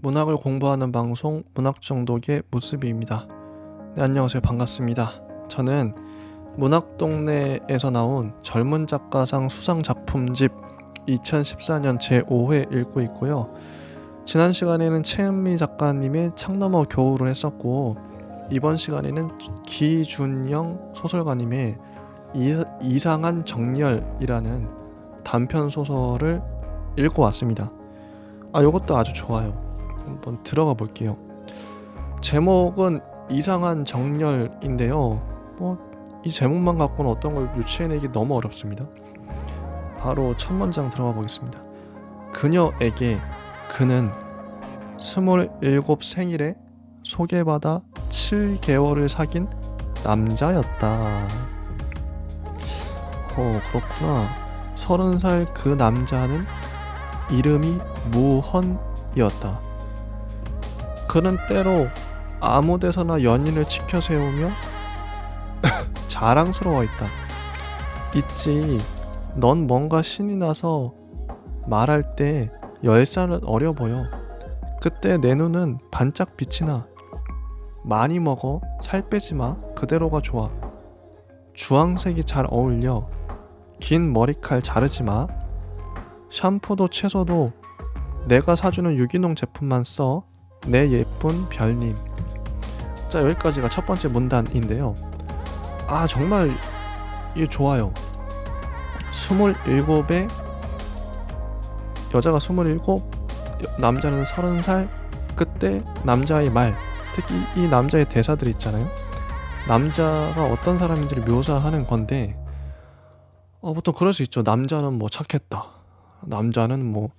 문학을 공부하는 방송 문학정독의 무스비입니다. 네, 안녕하세요. 반갑습니다. 저는 문학동네에서 나온 젊은 작가상 수상 작품집 2014년 제5회 읽고 있고요. 지난 시간에는 최은미 작가님의 창너머 겨울을 했었고, 이번 시간에는 기준영 소설가님의 이상한 정열이라는 단편 소설을 읽고 왔습니다. 이것도 아주 좋아요. 한번 들어가 볼게요. 제목은 이상한 정열인데요. 이 제목만 갖고는 어떤 걸 유추해내기 너무 어렵습니다. 바로 첫 문장 들어가 보겠습니다. 그녀에게 그는 27 생일에 소개받아 7개월을 사귄 남자였다. 그렇구나. 30살 그 남자는 이름이 무헌이었다. 그는 때로 아무 데서나 연인을 치켜 세우며 자랑스러워했다. 있지, 넌 뭔가 신이 나서 말할 때 10살은 어려 보여. 그때 내 눈은 반짝 빛이 나. 많이 먹어, 살 빼지 마, 그대로가 좋아. 주황색이 잘 어울려. 긴 머리칼 자르지 마. 샴푸도 채소도 내가 사주는 유기농 제품만 써. 내 예쁜 별님. 자, 여기까지가 첫 번째 문단인데요. 정말 이게 좋아요. 27에 여자가 27, 남자는 30살. 그때 남자의 말, 특히 이 남자의 대사들이 있잖아요. 남자가 어떤 사람인지를 묘사하는 건데, 보통 그럴 수 있죠. 남자는 뭐 착했다, 남자는 뭐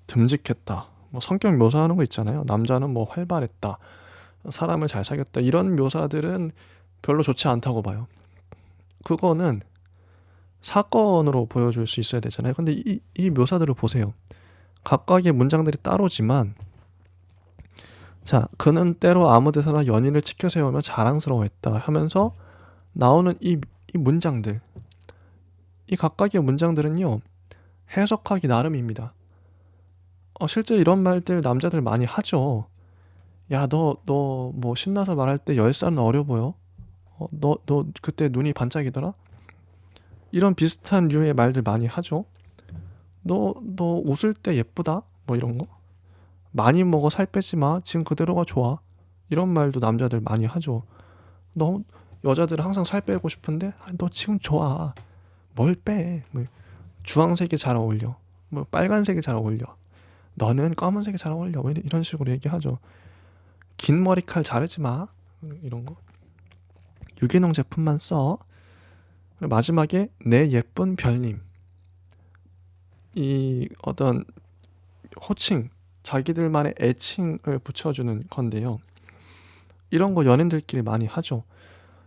듬직했다, 뭐 성격 묘사하는 거 있잖아요. 남자는 뭐 활발했다, 사람을 잘 사귀었다, 이런 묘사들은 별로 좋지 않다고 봐요. 그거는 사건으로 보여줄 수 있어야 되잖아요. 근데 이 묘사들을 보세요. 각각의 문장들이 따로지만, 자, 그는 때로 아무 데서나 연인을 치켜 세우며 자랑스러워했다 하면서 나오는 이 문장들, 이 각각의 문장들은요, 해석하기 나름입니다. 실제 이런 말들 남자들 많이 하죠. 야, 너 뭐 신나서 말할 때 10살은 어려 보여. 너 그때 눈이 반짝이더라. 이런 비슷한 류의 말들 많이 하죠. 너 웃을 때 예쁘다, 뭐 이런 거. 많이 먹어, 살 빼지 마, 지금 그대로가 좋아. 이런 말도 남자들 많이 하죠. 너 여자들은 항상 살 빼고 싶은데, 너 지금 좋아, 뭘 빼. 뭐 주황색이 잘 어울려, 뭐 빨간색이 잘 어울려, 너는 검은색이 잘 어울려, 뭐 이런 식으로 얘기하죠. 긴 머리칼 자르지 마, 이런 거. 유기농 제품만 써. 그리고 마지막에 내 예쁜 별님. 이 어떤 호칭, 자기들만의 애칭을 붙여주는 건데요. 이런 거 연인들끼리 많이 하죠.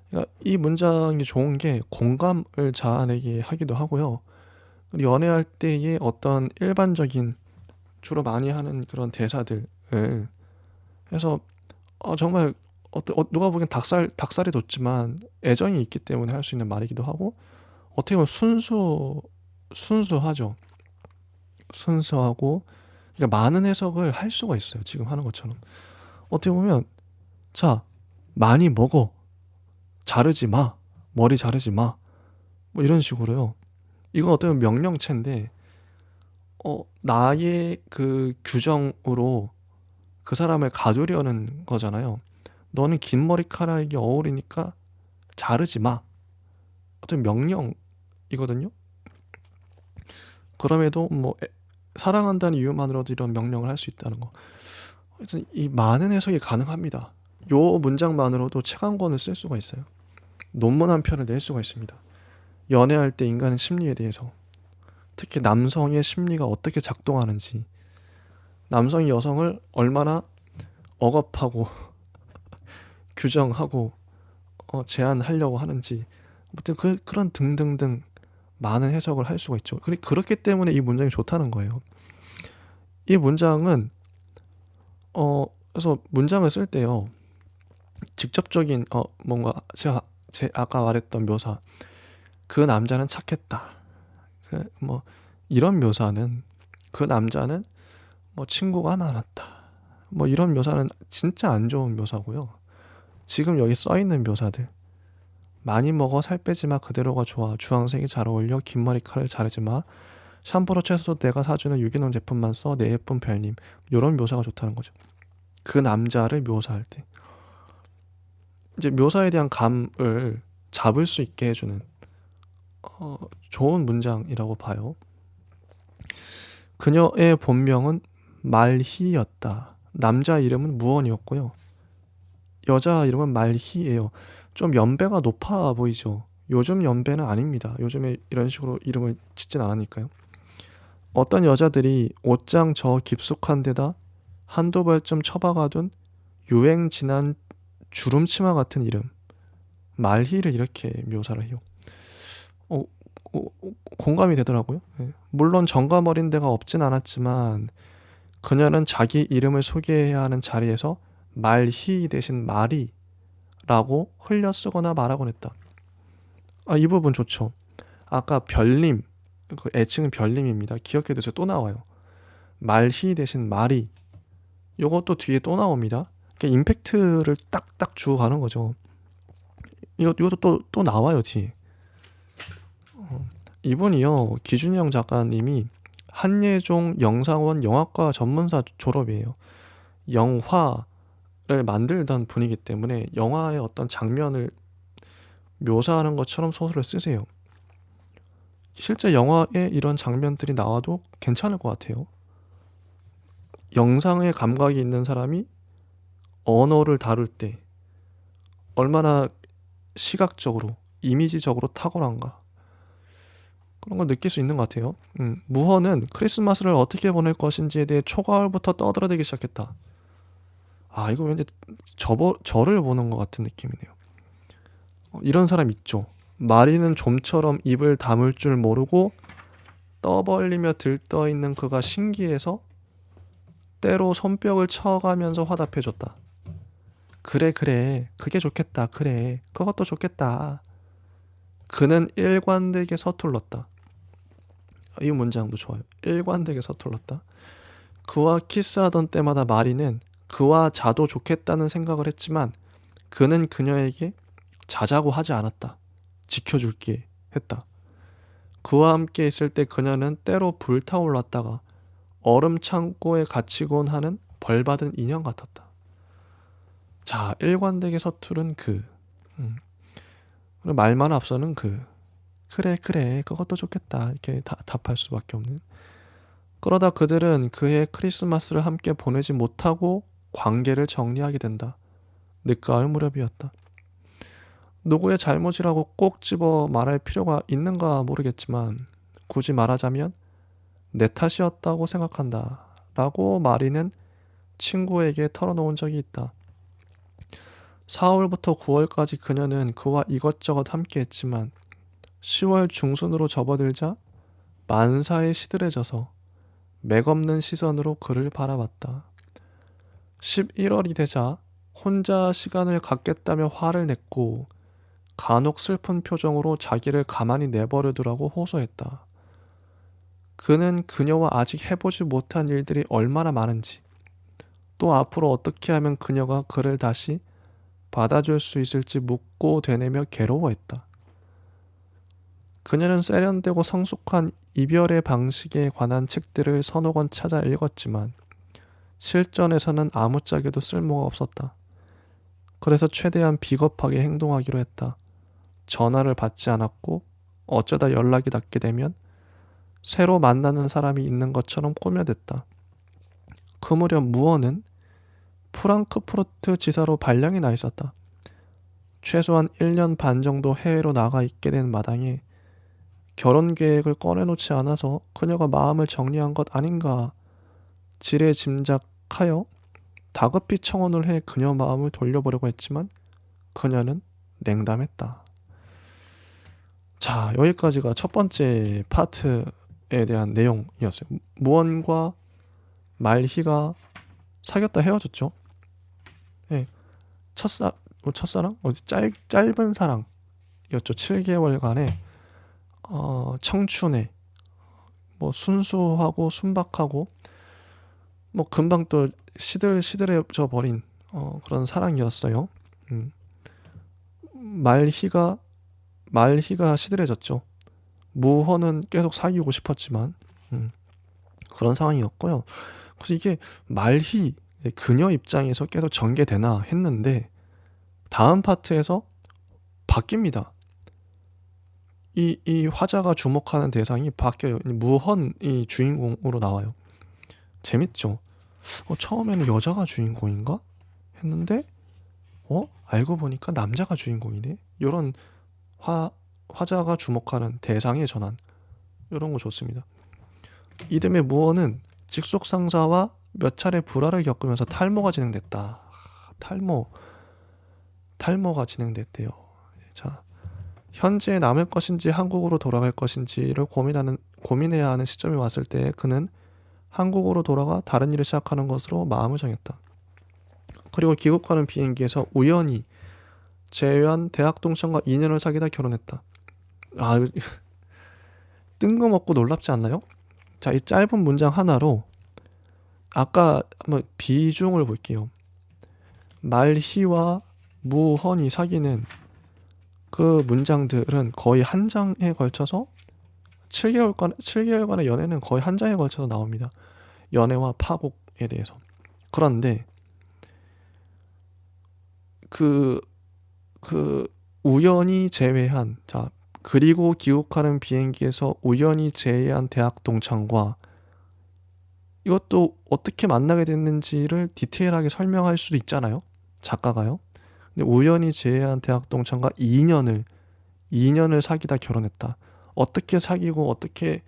그러니까 이 문장이 좋은 게 공감을 자아내게 하기도 하고요. 연애할 때의 어떤 일반적인, 주로 많이 하는 그런 대사들을 해서 정말 누가 보기엔 닭살이 돋지만 애정이 있기 때문에 할 수 있는 말이기도 하고, 어떻게 보면 순수하죠. 순수하고, 그러니까 많은 해석을 할 수가 있어요. 지금 하는 것처럼. 어떻게 보면, 자, 많이 먹어, 자르지 마, 머리 자르지 마, 뭐 이런 식으로요. 이건 어떻게 보면 명령체인데, 나의 그 규정으로 그 사람을 가두려는 거잖아요. 너는 긴 머리카락이 어울리니까 자르지 마. 어떤 명령이거든요. 그럼에도 뭐 사랑한다는 이유만으로도 이런 명령을 할 수 있다는 거. 하여튼 이 많은 해석이 가능합니다. 요 문장만으로도 책 한 권을 쓸 수가 있어요. 논문 한 편을 낼 수가 있습니다. 연애할 때 인간의 심리에 대해서, 특히 남성의 심리가 어떻게 작동하는지, 남성이 여성을 얼마나 억압하고 규정하고 제한하려고 하는지, 아무튼 그런 등등등 많은 해석을 할 수가 있죠. 그렇기 때문에 이 문장이 좋다는 거예요. 이 문장은 그래서 문장을 쓸 때요, 직접적인 뭔가 제 아까 말했던 묘사, 그 남자는 착했다, 뭐 이런 묘사는, 그 남자는 뭐 친구가 많았다, 뭐 이런 묘사는 진짜 안 좋은 묘사고요. 지금 여기 써 있는 묘사들, 많이 먹어 살 빼지 마, 그대로가 좋아, 주황색이 잘 어울려, 긴 머리카락을 자르지 마, 샴푸로 채소 내가 사주는 유기농 제품만 써, 내 예쁜 별님, 이런 묘사가 좋다는 거죠. 그 남자를 묘사할 때 이제 묘사에 대한 감을 잡을 수 있게 해주는 좋은 문장이라고 봐요. 그녀의 본명은 말희였다. 남자 이름은 무언이었고요. 여자 이름은 말희예요. 좀 연배가 높아 보이죠. 요즘 연배는 아닙니다. 요즘에 이런 식으로 이름을 짓진 않으니까요. 어떤 여자들이 옷장 저 깊숙한 데다 한두 벌쯤 처박아둔 유행 지난 주름치마 같은 이름, 말희를 이렇게 묘사를 해요. 어, 공감이 되더라고요. 네. 물론 정감 어린 데가 없진 않았지만 그녀는 자기 이름을 소개해야 하는 자리에서 말희 대신 말이라고 흘려 쓰거나 말하곤 했다. 이 부분 좋죠. 아까 별님, 그 애칭은 별님입니다. 기억해 두세요. 또 나와요. 말희 대신 말이. 요것도 뒤에 또 나옵니다. 임팩트를 딱딱 주고 가는 거죠. 이것도 또 나와요, 뒤에. 이분이요, 기준영 작가님이 한예종 영상원 영화과 전문사 졸업이에요. 영화를 만들던 분이기 때문에 영화의 어떤 장면을 묘사하는 것처럼 소설을 쓰세요. 실제 영화에 이런 장면들이 나와도 괜찮을 것 같아요. 영상에 감각이 있는 사람이 언어를 다룰 때 얼마나 시각적으로, 이미지적으로 탁월한가, 그런 걸 느낄 수 있는 것 같아요. 무헌은 크리스마스를 어떻게 보낼 것인지에 대해 초가을부터 떠들어대기 시작했다. 이거 왠지 저를 보는 것 같은 느낌이네요. 이런 사람 있죠. 마리는 좀처럼 입을 다물 줄 모르고 떠벌리며 들떠있는 그가 신기해서 때로 손뼉을 쳐가면서 화답해줬다. 그래, 그게 좋겠다. 그래, 그것도 좋겠다. 그는 일관되게 서툴렀다. 이 문장도 좋아요. 일관되게 서툴렀다. 그와 키스하던 때마다 마리는 그와 자도 좋겠다는 생각을 했지만 그는 그녀에게 자자고 하지 않았다. 지켜줄게 했다. 그와 함께 있을 때 그녀는 때로 불타올랐다가 얼음 창고에 갇히곤 하는 벌받은 인형 같았다. 자, 일관되게 서투른 그. 말만 앞서는 그. 그래, 그것도 좋겠다. 이렇게 답할 수밖에 없는. 그러다 그들은 그해 크리스마스를 함께 보내지 못하고 관계를 정리하게 된다. 늦가을 무렵이었다. 누구의 잘못이라고 꼭 집어 말할 필요가 있는가 모르겠지만 굳이 말하자면 내 탓이었다고 생각한다 라고 마리는 친구에게 털어놓은 적이 있다. 4월부터 9월까지 그녀는 그와 이것저것 함께 했지만 10월 중순으로 접어들자 만사에 시들해져서 맥없는 시선으로 그를 바라봤다. 11월이 되자 혼자 시간을 갖겠다며 화를 냈고 간혹 슬픈 표정으로 자기를 가만히 내버려두라고 호소했다. 그는 그녀와 아직 해보지 못한 일들이 얼마나 많은지, 또 앞으로 어떻게 하면 그녀가 그를 다시 받아줄 수 있을지 묻고 되뇌며 괴로워했다. 그녀는 세련되고 성숙한 이별의 방식에 관한 책들을 서너 권 찾아 읽었지만 실전에서는 아무짝에도 쓸모가 없었다. 그래서 최대한 비겁하게 행동하기로 했다. 전화를 받지 않았고 어쩌다 연락이 닿게 되면 새로 만나는 사람이 있는 것처럼 꾸며댔다. 그 무렵 무언은 프랑크푸르트 지사로 발령이 나 있었다. 최소한 1년 반 정도 해외로 나가 있게 된 마당에 결혼 계획을 꺼내놓지 않아서 그녀가 마음을 정리한 것 아닌가 지레 짐작하여 다급히 청혼을 해 그녀 마음을 돌려보려고 했지만 그녀는 냉담했다. 자, 여기까지가 첫 번째 파트에 대한 내용이었어요. 무언과 말희가 사귀었다 헤어졌죠. 네. 첫사랑? 짧은 사랑이었죠. 7개월간의 청춘의 순수하고 순박하고 뭐 금방 또 시들해져 버린 그런 사랑이었어요. 음. 말희가 시들해졌죠. 무헌은 계속 사귀고 싶었지만 그런 상황이었고요. 그래서 이게 말희 그녀 입장에서 계속 전개되나 했는데 다음 파트에서 바뀝니다. 이 화자가 주목하는 대상이 바뀌어요. 무헌이 주인공으로 나와요. 재밌죠? 처음에는 여자가 주인공인가? 했는데 알고 보니까 남자가 주인공이네. 이런 화자가 주목하는 대상의 전환, 이런 거 좋습니다. 이듬해 무헌은 직속 상사와 몇 차례 불화를 겪으면서 탈모가 진행됐다. 탈모가 진행됐대요. 자, 현재에 남을 것인지 한국으로 돌아갈 것인지를 고민해야 하는 시점이 왔을 때 그는 한국으로 돌아가 다른 일을 시작하는 것으로 마음을 정했다. 그리고 귀국하는 비행기에서 우연히 재회한 대학 동창과 인연을 사귀다 결혼했다. 뜬금없고 놀랍지 않나요? 자, 이 짧은 문장 하나로 아까 한번 비중을 볼게요. 말희와 무헌이 사귀는 그 문장들은 거의 한 장에 걸쳐서 7개월간의 연애는 거의 한 장에 걸쳐서 나옵니다. 연애와 파국에 대해서. 그런데 그 우연히 제외한, 자, 그리고 귀국하는 비행기에서 우연히 제외한 대학 동창과, 이것도 어떻게 만나게 됐는지를 디테일하게 설명할 수도 있잖아요, 작가가요. 근데 우연히 제외한 대학 동창과 2년을 사귀다 결혼했다. 어떻게 사귀고 어떻게,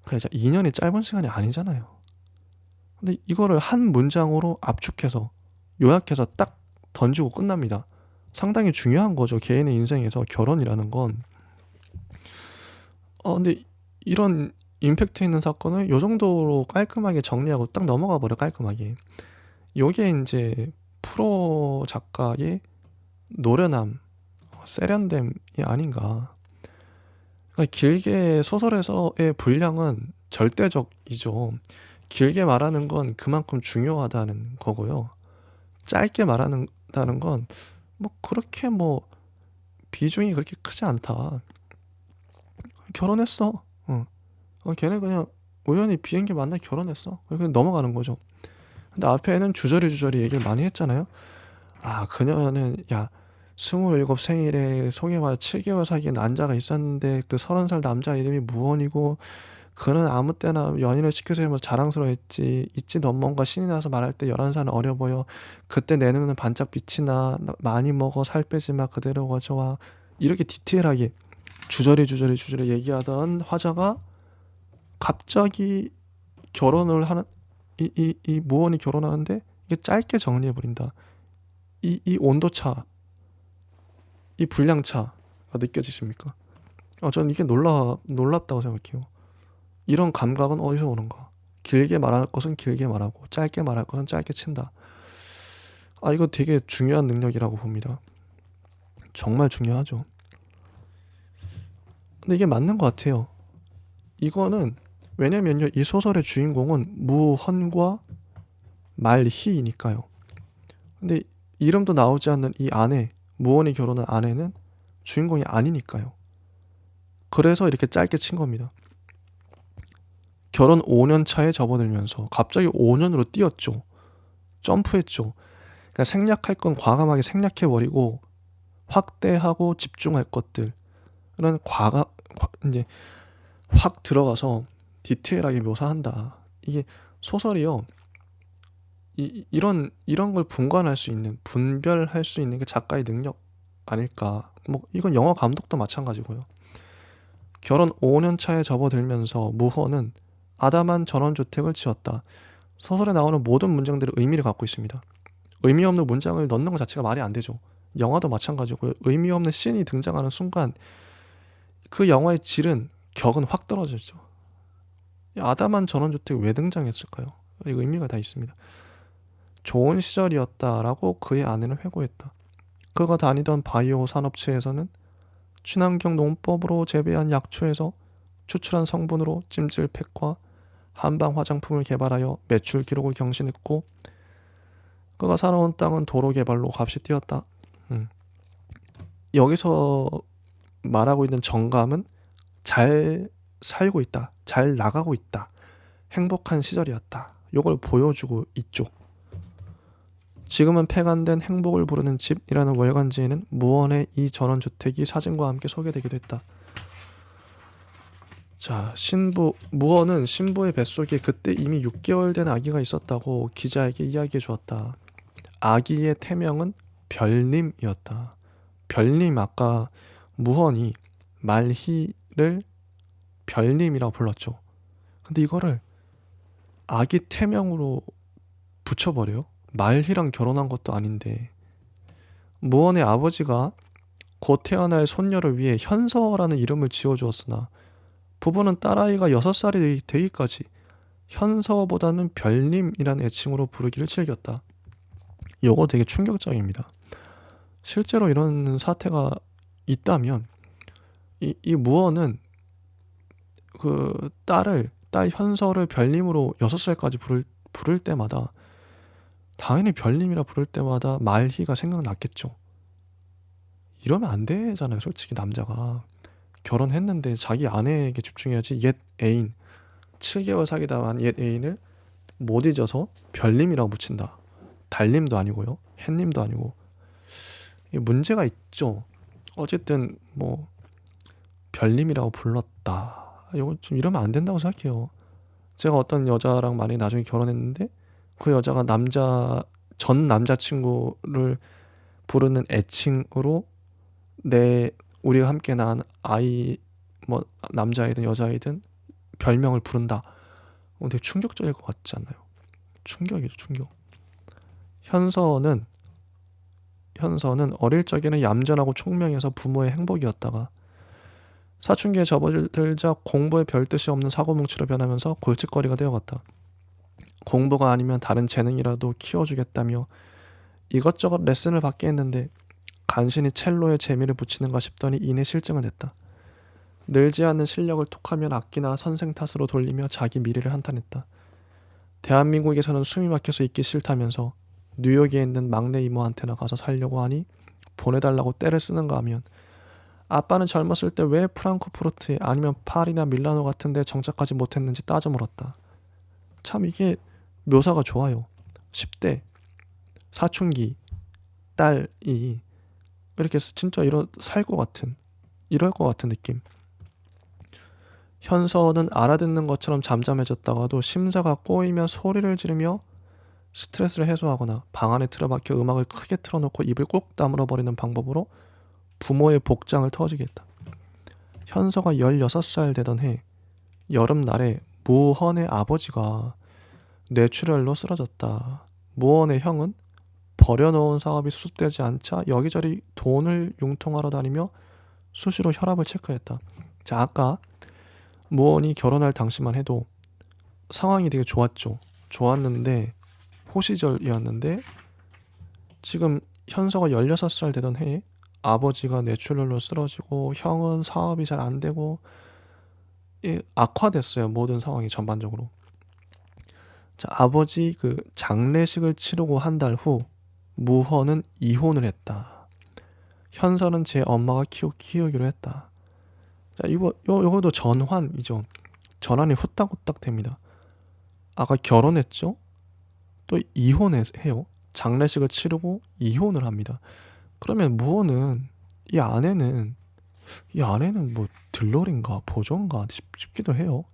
그래, 2년이 짧은 시간이 아니잖아요. 근데 이거를 한 문장으로 압축해서 요약해서 딱 던지고 끝납니다. 상당히 중요한 거죠, 개인의 인생에서 결혼이라는 건. 근데 이런 임팩트 있는 사건을 요 정도로 깔끔하게 정리하고 딱 넘어가 버려, 깔끔하게. 요게 이제 프로 작가의 노련함, 세련됨이 아닌가. 그러니까 길게 소설에서의 분량은 절대적이죠. 길게 말하는 건 그만큼 중요하다는 거고요. 짧게 말한다는 건 뭐 그렇게 뭐 비중이 그렇게 크지 않다. 결혼했어. 걔네 그냥 우연히 비행기 만나 결혼했어. 그냥 넘어가는 거죠. 근데 앞에는 주저리 얘기를 많이 했잖아요. 그녀는 27 생일에 소개받아 7개월 사귄 남자가 있었는데 그 30살 남자 이름이 무헌이고 그는 아무 때나 연인을 시켜서 하면서 자랑스러워했지. 있지, 넌 뭔가 신이 나서 말할 때 11살은 어려 보여. 그때 내 눈은 반짝 빛이 나. 많이 먹어. 살 빼지 마. 그대로가 좋아. 이렇게 디테일하게 주저리 얘기하던 화자가 갑자기 결혼을 하는, 이 무헌이 결혼하는데 이게 짧게 정리해버린다. 이 온도차, 이 분량차가 느껴지십니까? 저는 이게 놀랍다고 생각해요. 이런 감각은 어디서 오는가? 길게 말할 것은 길게 말하고 짧게 말할 것은 짧게 친다. 이거 되게 중요한 능력이라고 봅니다. 정말 중요하죠. 근데 이게 맞는 것 같아요. 이거는 왜냐면요, 이 소설의 주인공은 무헌과 말희이니까요. 근데 이름도 나오지 않는 이 아내, 무헌이 결혼한 아내는 주인공이 아니니까요. 그래서 이렇게 짧게 친 겁니다. 결혼 5년 차에 접어들면서 갑자기 5년으로 뛰었죠. 점프했죠. 그러니까 생략할 건 과감하게 생략해버리고 확대하고 집중할 것들은 이제 확 들어가서 디테일하게 묘사한다. 이게 소설이요. 이런 걸 분별할 수 있는 게 작가의 능력 아닐까. 뭐 이건 영화 감독도 마찬가지고요. 결혼 5년 차에 접어들면서 무헌은 아담한 전원주택을 지었다. 소설에 나오는 모든 문장들이 의미를 갖고 있습니다. 의미 없는 문장을 넣는 것 자체가 말이 안 되죠. 영화도 마찬가지고요. 의미 없는 씬이 등장하는 순간 그 영화의 질은, 격은 확 떨어지죠. 아담한 전원주택이 왜 등장했을까요? 이 의미가 다 있습니다. 좋은 시절이었다라고 그의 아내는 회고했다. 그가 다니던 바이오 산업체에서는 친환경 농법으로 재배한 약초에서 추출한 성분으로 찜질팩과 한방 화장품을 개발하여 매출 기록을 경신했고 그가 살아온 땅은 도로 개발로 값이 뛰었다. 여기서 말하고 있는 정감은 잘 살고 있다, 잘 나가고 있다, 행복한 시절이었다. 요걸 보여주고 있죠. 지금은 폐간된 행복을 부르는 집이라는 월간지에는 무원의 이 전원주택이 사진과 함께 소개되기도 했다. 자, 무원은 신부의 뱃속에 그때 이미 6개월 된 아기가 있었다고 기자에게 이야기해 주었다. 아기의 태명은 별님이었다. 별님, 아까 무헌이 말희를 별님이라고 불렀죠. 근데 이거를 아기 태명으로 붙여버려요. 말희랑 결혼한 것도 아닌데. 무헌의 아버지가 곧 태어날 손녀를 위해 현서라는 이름을 지어주었으나 부부는 딸아이가 6살이 되기까지 현서보다는 별님이라는 애칭으로 부르기를 즐겼다. 요거 되게 충격적입니다. 실제로 이런 사태가 있다면 이 무헌은 그 딸 현서를 별님으로 6살까지 부를 때마다 당연히 별님이라 부를 때마다 말희가 생각났겠죠. 이러면 안 되잖아요. 솔직히 남자가 결혼했는데 자기 아내에게 집중해야지. 옛 애인 7개월 사귀다 한 옛 애인을 못 잊어서 별님이라고 붙인다. 달님도 아니고요, 햇님도 아니고. 문제가 있죠. 어쨌든 뭐 별님이라고 불렀다. 이거 좀 이러면 안 된다고 생각해요. 제가 어떤 여자랑 만약에 나중에 결혼했는데 그 여자가 전 남자친구를 부르는 애칭으로 우리가 함께 낳은 아이, 뭐 남자이든 여자이든 별명을 부른다. 되게 충격적일 것 같지 않나요? 충격이죠, 충격. 현서는 어릴 적에는 얌전하고 총명해서 부모의 행복이었다가 사춘기에 접어들자 공부에 별 뜻이 없는 사고뭉치로 변하면서 골칫거리가 되어갔다. 공부가 아니면 다른 재능이라도 키워주겠다며 이것저것 레슨을 받게 했는데 간신히 첼로에 재미를 붙이는가 싶더니 이내 실증을 냈다. 늘지 않는 실력을 톡하면 악기나 선생 탓으로 돌리며 자기 미래를 한탄했다. 대한민국에서는 숨이 막혀서 있기 싫다면서 뉴욕에 있는 막내 이모한테나 가서 살려고 하니 보내달라고 떼를 쓰는가 하면 아빠는 젊었을 때 왜 프랑크푸르트에 아니면 파리나 밀라노 같은 데 정착하지 못했는지 따져 물었다. 참 이게 묘사가 좋아요. 10대 사춘기 딸이 이렇게 진짜 살 것 같은, 이럴 것 같은 느낌. 현서는 알아듣는 것처럼 잠잠해졌다가도 심사가 꼬이면 소리를 지르며 스트레스를 해소하거나 방 안에 틀어박혀 음악을 크게 틀어놓고 입을 꾹 다물어 버리는 방법으로 부모의 복장을 터지게 했다. 현서가 16살 되던 해 여름날에 무헌의 아버지가 뇌출혈로 쓰러졌다. 무헌의 형은 버려놓은 사업이 수습되지 않자 여기저기 돈을 융통하러 다니며 수시로 혈압을 체크했다. 자, 아까 무헌이 결혼할 당시만 해도 상황이 되게 좋았는데 호시절이었는데 지금 현서가 16살 되던 해에 아버지가 뇌출혈로 쓰러지고 형은 사업이 잘 안 되고 악화됐어요. 모든 상황이 전반적으로. 자, 아버지 그 장례식을 치르고 한 달 후 무헌은 이혼을 했다. 현서는 제 엄마가 키우기로 했다. 자, 요거도 전환이죠. 전환이 후딱후딱 됩니다. 아까 결혼했죠? 또 이혼해요. 장례식을 치르고 이혼을 합니다. 그러면 무헌은 이 아내는 뭐 들러리인가 보조인가 싶기도 해요.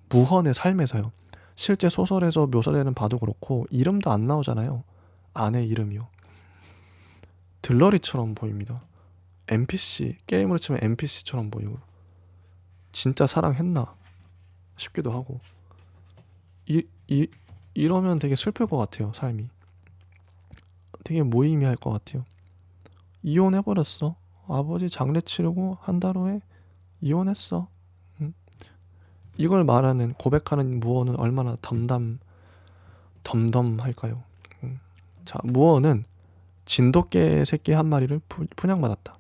무헌의 삶에서요. 실제 소설에서 묘사되는 바도 그렇고 이름도 안 나오잖아요. 아내 이름이요. 들러리처럼 보입니다. NPC, 게임으로 치면 NPC처럼 보이고 진짜 사랑했나 싶기도 하고 이러면 되게 슬플 것 같아요. 삶이 되게 무의미할 것 같아요. 이혼해버렸어. 아버지 장례 치르고 한 달 후에 이혼했어. 이걸 말하는, 고백하는 무헌은 얼마나 덤덤할까요? 자, 무헌은 진돗개 새끼 한 마리를 분양받았다.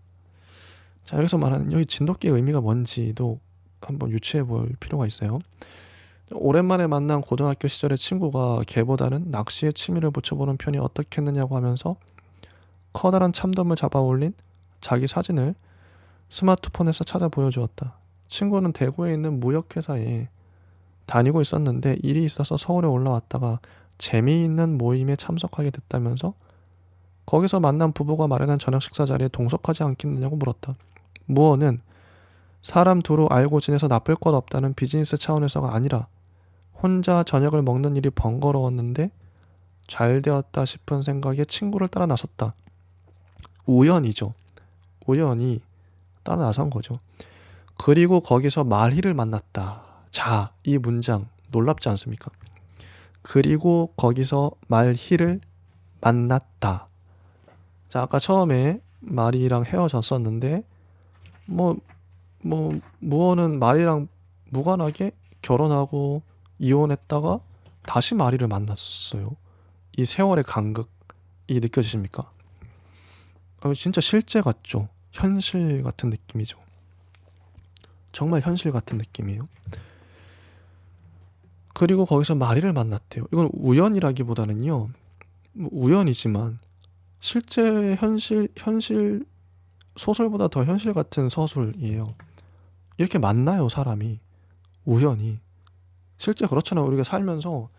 자, 여기서 말하는 여기 진돗개의 의미가 뭔지도 한번 유추해 볼 필요가 있어요. 오랜만에 만난 고등학교 시절의 친구가 걔보다는 낚시에 취미를 붙여보는 편이 어떻겠느냐고 하면서 커다란 참돔을 잡아 올린 자기 사진을 스마트폰에서 찾아 보여주었다. 친구는 대구에 있는 무역회사에 다니고 있었는데 일이 있어서 서울에 올라왔다가 재미있는 모임에 참석하게 됐다면서 거기서 만난 부부가 마련한 저녁 식사 자리에 동석하지 않겠느냐고 물었다. 무어는 사람 두루 알고 지내서 나쁠 것 없다는 비즈니스 차원에서가 아니라 혼자 저녁을 먹는 일이 번거로웠는데 잘 되었다 싶은 생각에 친구를 따라 나섰다. 우연이죠. 우연히 따라 나선 거죠. 그리고 거기서 마리를 만났다. 자, 이 문장 놀랍지 않습니까? 그리고 거기서 말희를 만났다. 자, 아까 처음에 마리랑 헤어졌었는데 무어는 마리랑 무관하게 결혼하고 이혼했다가 다시 마리를 만났어요. 이 세월의 간극이 느껴지십니까? 진짜 실제 같죠? 현실 같은 느낌이죠. 정말 현실 같은 느낌이에요. 그리고 거기서 마리를 만났대요. 이건 우연이라기보다는요, 우연이지만 실제 현실 소설보다 더 현실 같은 서술이에요. 이렇게 만나요, 사람이. 우연히. 실제 그렇잖아요. 우리가 살면서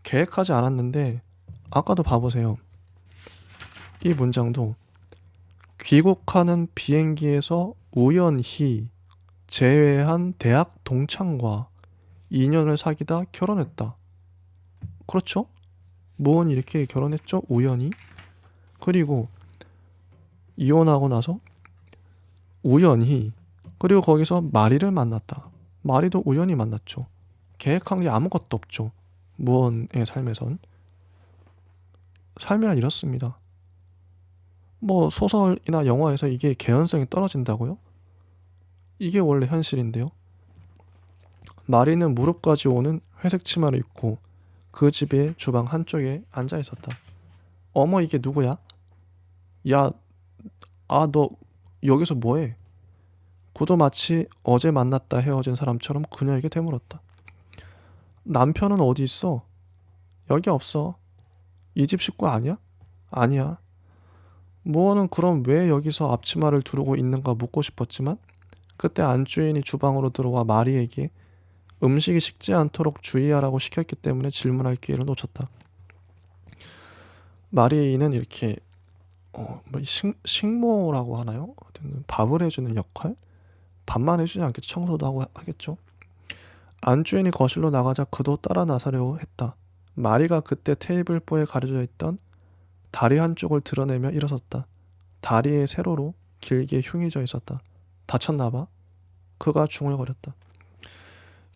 계획하지 않았는데 아까도 봐보세요. 이 문장도 귀국하는 비행기에서 우연히 제외한 대학 동창과 인연을 사귀다 결혼했다. 그렇죠? 무언이 이렇게 결혼했죠? 우연히. 그리고 이혼하고 나서 우연히, 그리고 거기서 마리를 만났다. 마리도 우연히 만났죠. 계획한 게 아무것도 없죠. 무언의 삶에선. 삶이란 이렇습니다. 소설이나 영화에서 이게 개연성이 떨어진다고요? 이게 원래 현실인데요. 마리는 무릎까지 오는 회색 치마를 입고 그 집의 주방 한쪽에 앉아 있었다. 어머, 이게 누구야? 야, 너 여기서 뭐해? 그도 마치 어제 만났다 헤어진 사람처럼 그녀에게 되물었다. 남편은 어디 있어? 여기 없어. 이 집 식구 아니야? 아니야. 무어는 그럼 왜 여기서 앞치마를 두르고 있는가 묻고 싶었지만 그때 안주인이 주방으로 들어와 마리에게 음식이 식지 않도록 주의하라고 시켰기 때문에 질문할 기회를 놓쳤다. 마리는 이렇게 식모라고 하나요? 밥을 해주는 역할? 밥만 해주지 않겠죠. 청소도 하고 하겠죠. 안주인이 거실로 나가자 그도 따라 나서려고 했다. 마리가 그때 테이블보에 가려져 있던 다리 한쪽을 드러내며 일어섰다. 다리의 세로로 길게 흉이 져 있었다. 다쳤나봐. 그가 중얼거렸다.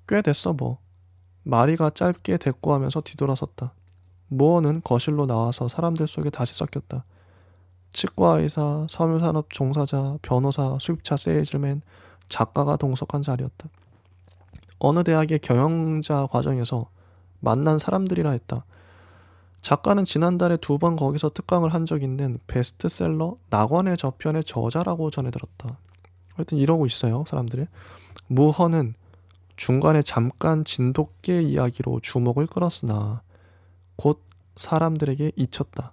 꽤 됐어 뭐. 마리가 짧게 대꾸하면서 뒤돌아섰다. 무어는 거실로 나와서 사람들 속에 다시 섞였다. 치과의사, 섬유산업 종사자, 변호사, 수입차 세일즈맨, 작가가 동석한 자리였다. 어느 대학의 경영자 과정에서 만난 사람들이라 했다. 작가는 지난달에 2번 거기서 특강을 한 적 있는 베스트셀러 낙원의 저편의 저자라고 전해 들었다. 하여튼 이러고 있어요, 사람들이. 무허는 중간에 잠깐 진돗개 이야기로 주목을 끌었으나 곧 사람들에게 잊혔다.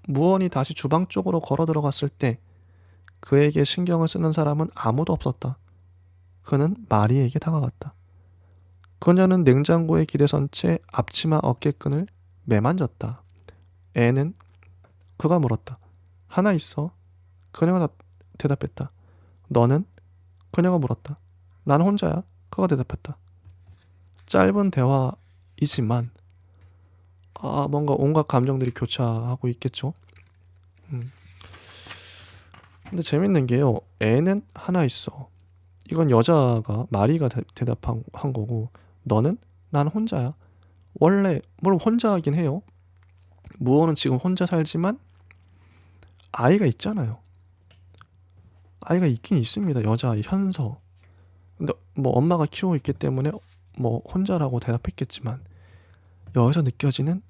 무언이 다시 주방 쪽으로 걸어 들어갔을 때 그에게 신경을 쓰는 사람은 아무도 없었다. 그는 마리에게 다가갔다. 그녀는 냉장고에 기대선 채 앞치마 어깨끈을 매만졌다. 애는? 그가 물었다. 하나 있어. 그녀가 대답했다. 너는? 그녀가 물었다. 난 혼자야. 그가 대답했다. 짧은 대화이지만 뭔가 온갖 감정들이 교차하고 있겠죠. 근데 재밌는 게요. 애는 하나 있어. 이건 여자가 마리가 대답한 거고, 너는? 난 혼자야. 원래 물론 혼자긴 해요. 무어는 지금 혼자 살지만 아이가 있잖아요. 아이가 있긴 있습니다. 여자아이 현서. 근데 엄마가 키우고 있기 때문에 혼자라고 대답했겠지만 여기서 느껴지는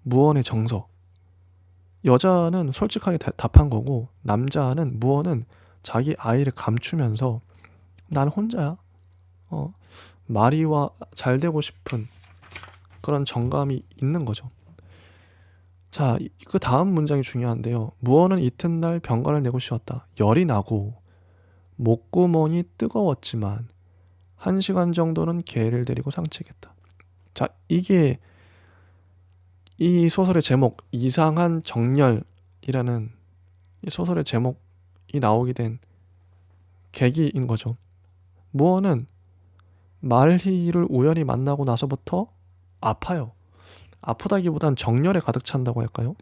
무언의 정서. 여자는 솔직하게 답한 거고 무어는 자기 아이를 감추면서 난 혼자야. 마리와 잘 되고 싶은 그런 정감이 있는 거죠. 자, 그 다음 문장이 중요한데요. 무어는 이튿날 병가를 내고 쉬었다. 열이 나고 목구멍이 뜨거웠지만 1시간 정도는 개를 데리고 산책했다. 자, 이게 이 소설의 제목 이상한 정열이라는 이 소설의 제목이 나오게 된 계기인 거죠. 무어는 말희를 우연히 만나고 나서부터 아파요. 아프다기보단 정열에 가득 찬다고 할까요?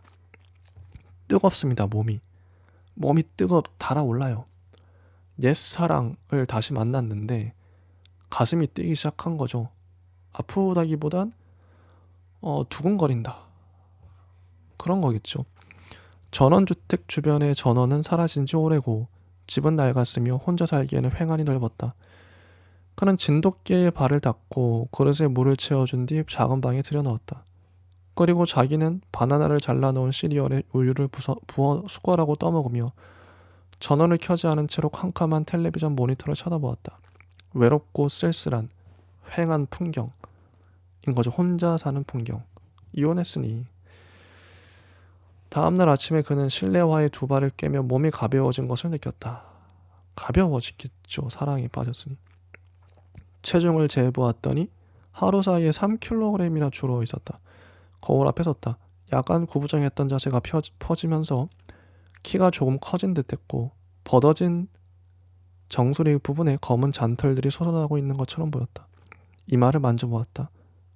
뜨겁습니다. 몸이 달아올라요. 옛사랑을 다시 만났는데 가슴이 뛰기 시작한 거죠. 아프다기보단 두근거린다. 그런 거겠죠. 전원주택 주변의 전원은 사라진 지 오래고 집은 낡았으며 혼자 살기에는 횡한이 넓었다. 그는 진돗개에 발을 닦고 그릇에 물을 채워준 뒤 작은 방에 들여넣었다. 그리고 자기는 바나나를 잘라놓은 시리얼에 우유를 부어 숟가락으로 떠먹으며 전원을 켜지 않은 채로 캄캄한 텔레비전 모니터를 쳐다보았다. 외롭고 쓸쓸한 휑한 풍경인 거죠. 혼자 사는 풍경. 이혼했으니. 다음날 아침에 그는 실내화에 두 발을 깨며 몸이 가벼워진 것을 느꼈다. 가벼워지겠죠. 사랑에 빠졌으니. 체중을 재보았더니 하루 사이에 3kg이나 줄어 있었다. 거울 앞에 섰다. 약간 구부정했던 자세가 퍼지면서 키가 조금 커진 듯했고 벗어진 정수리 부분에 검은 잔털들이 솟아나고 있는 것처럼 보였다. 이마를 만져보았다.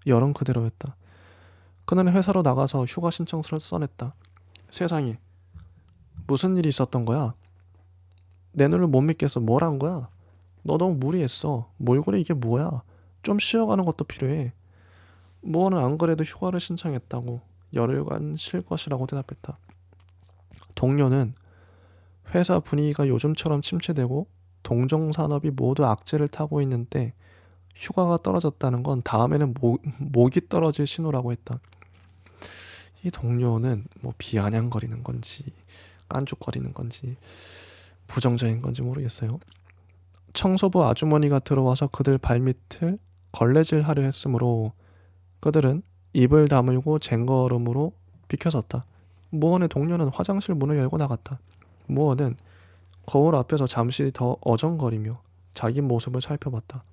열은 그대로였다. 그는 회사로 나가서 휴가 신청서를 써냈다. 세상에, 무슨 일이 있었던 거야? 내 눈을 못 믿겠어. 뭘 한 거야? 너 너무 무리했어. 뭘 그래, 이게 뭐야? 좀 쉬어가는 것도 필요해. 무어는 안 그래도 휴가를 신청했다고 열흘간 쉴 것이라고 대답했다. 동료는 회사 분위기가 요즘처럼 침체되고 동종산업이 모두 악재를 타고 있는데 휴가가 떨어졌다는 건 다음에는 목이 떨어질 신호라고 했다. 이 동료는 뭐 비아냥거리는 건지 깐죽거리는 건지 부정적인 건지 모르겠어요. 청소부 아주머니가 들어와서 그들 발밑을 걸레질하려 했으므로 그들은 입을 다물고 쟁걸음으로 비켜섰다. 무언의 동료는 화장실 문을 열고 나갔다. 무언은 거울 앞에서 잠시 더 어정거리며 자기 모습을 살펴봤다.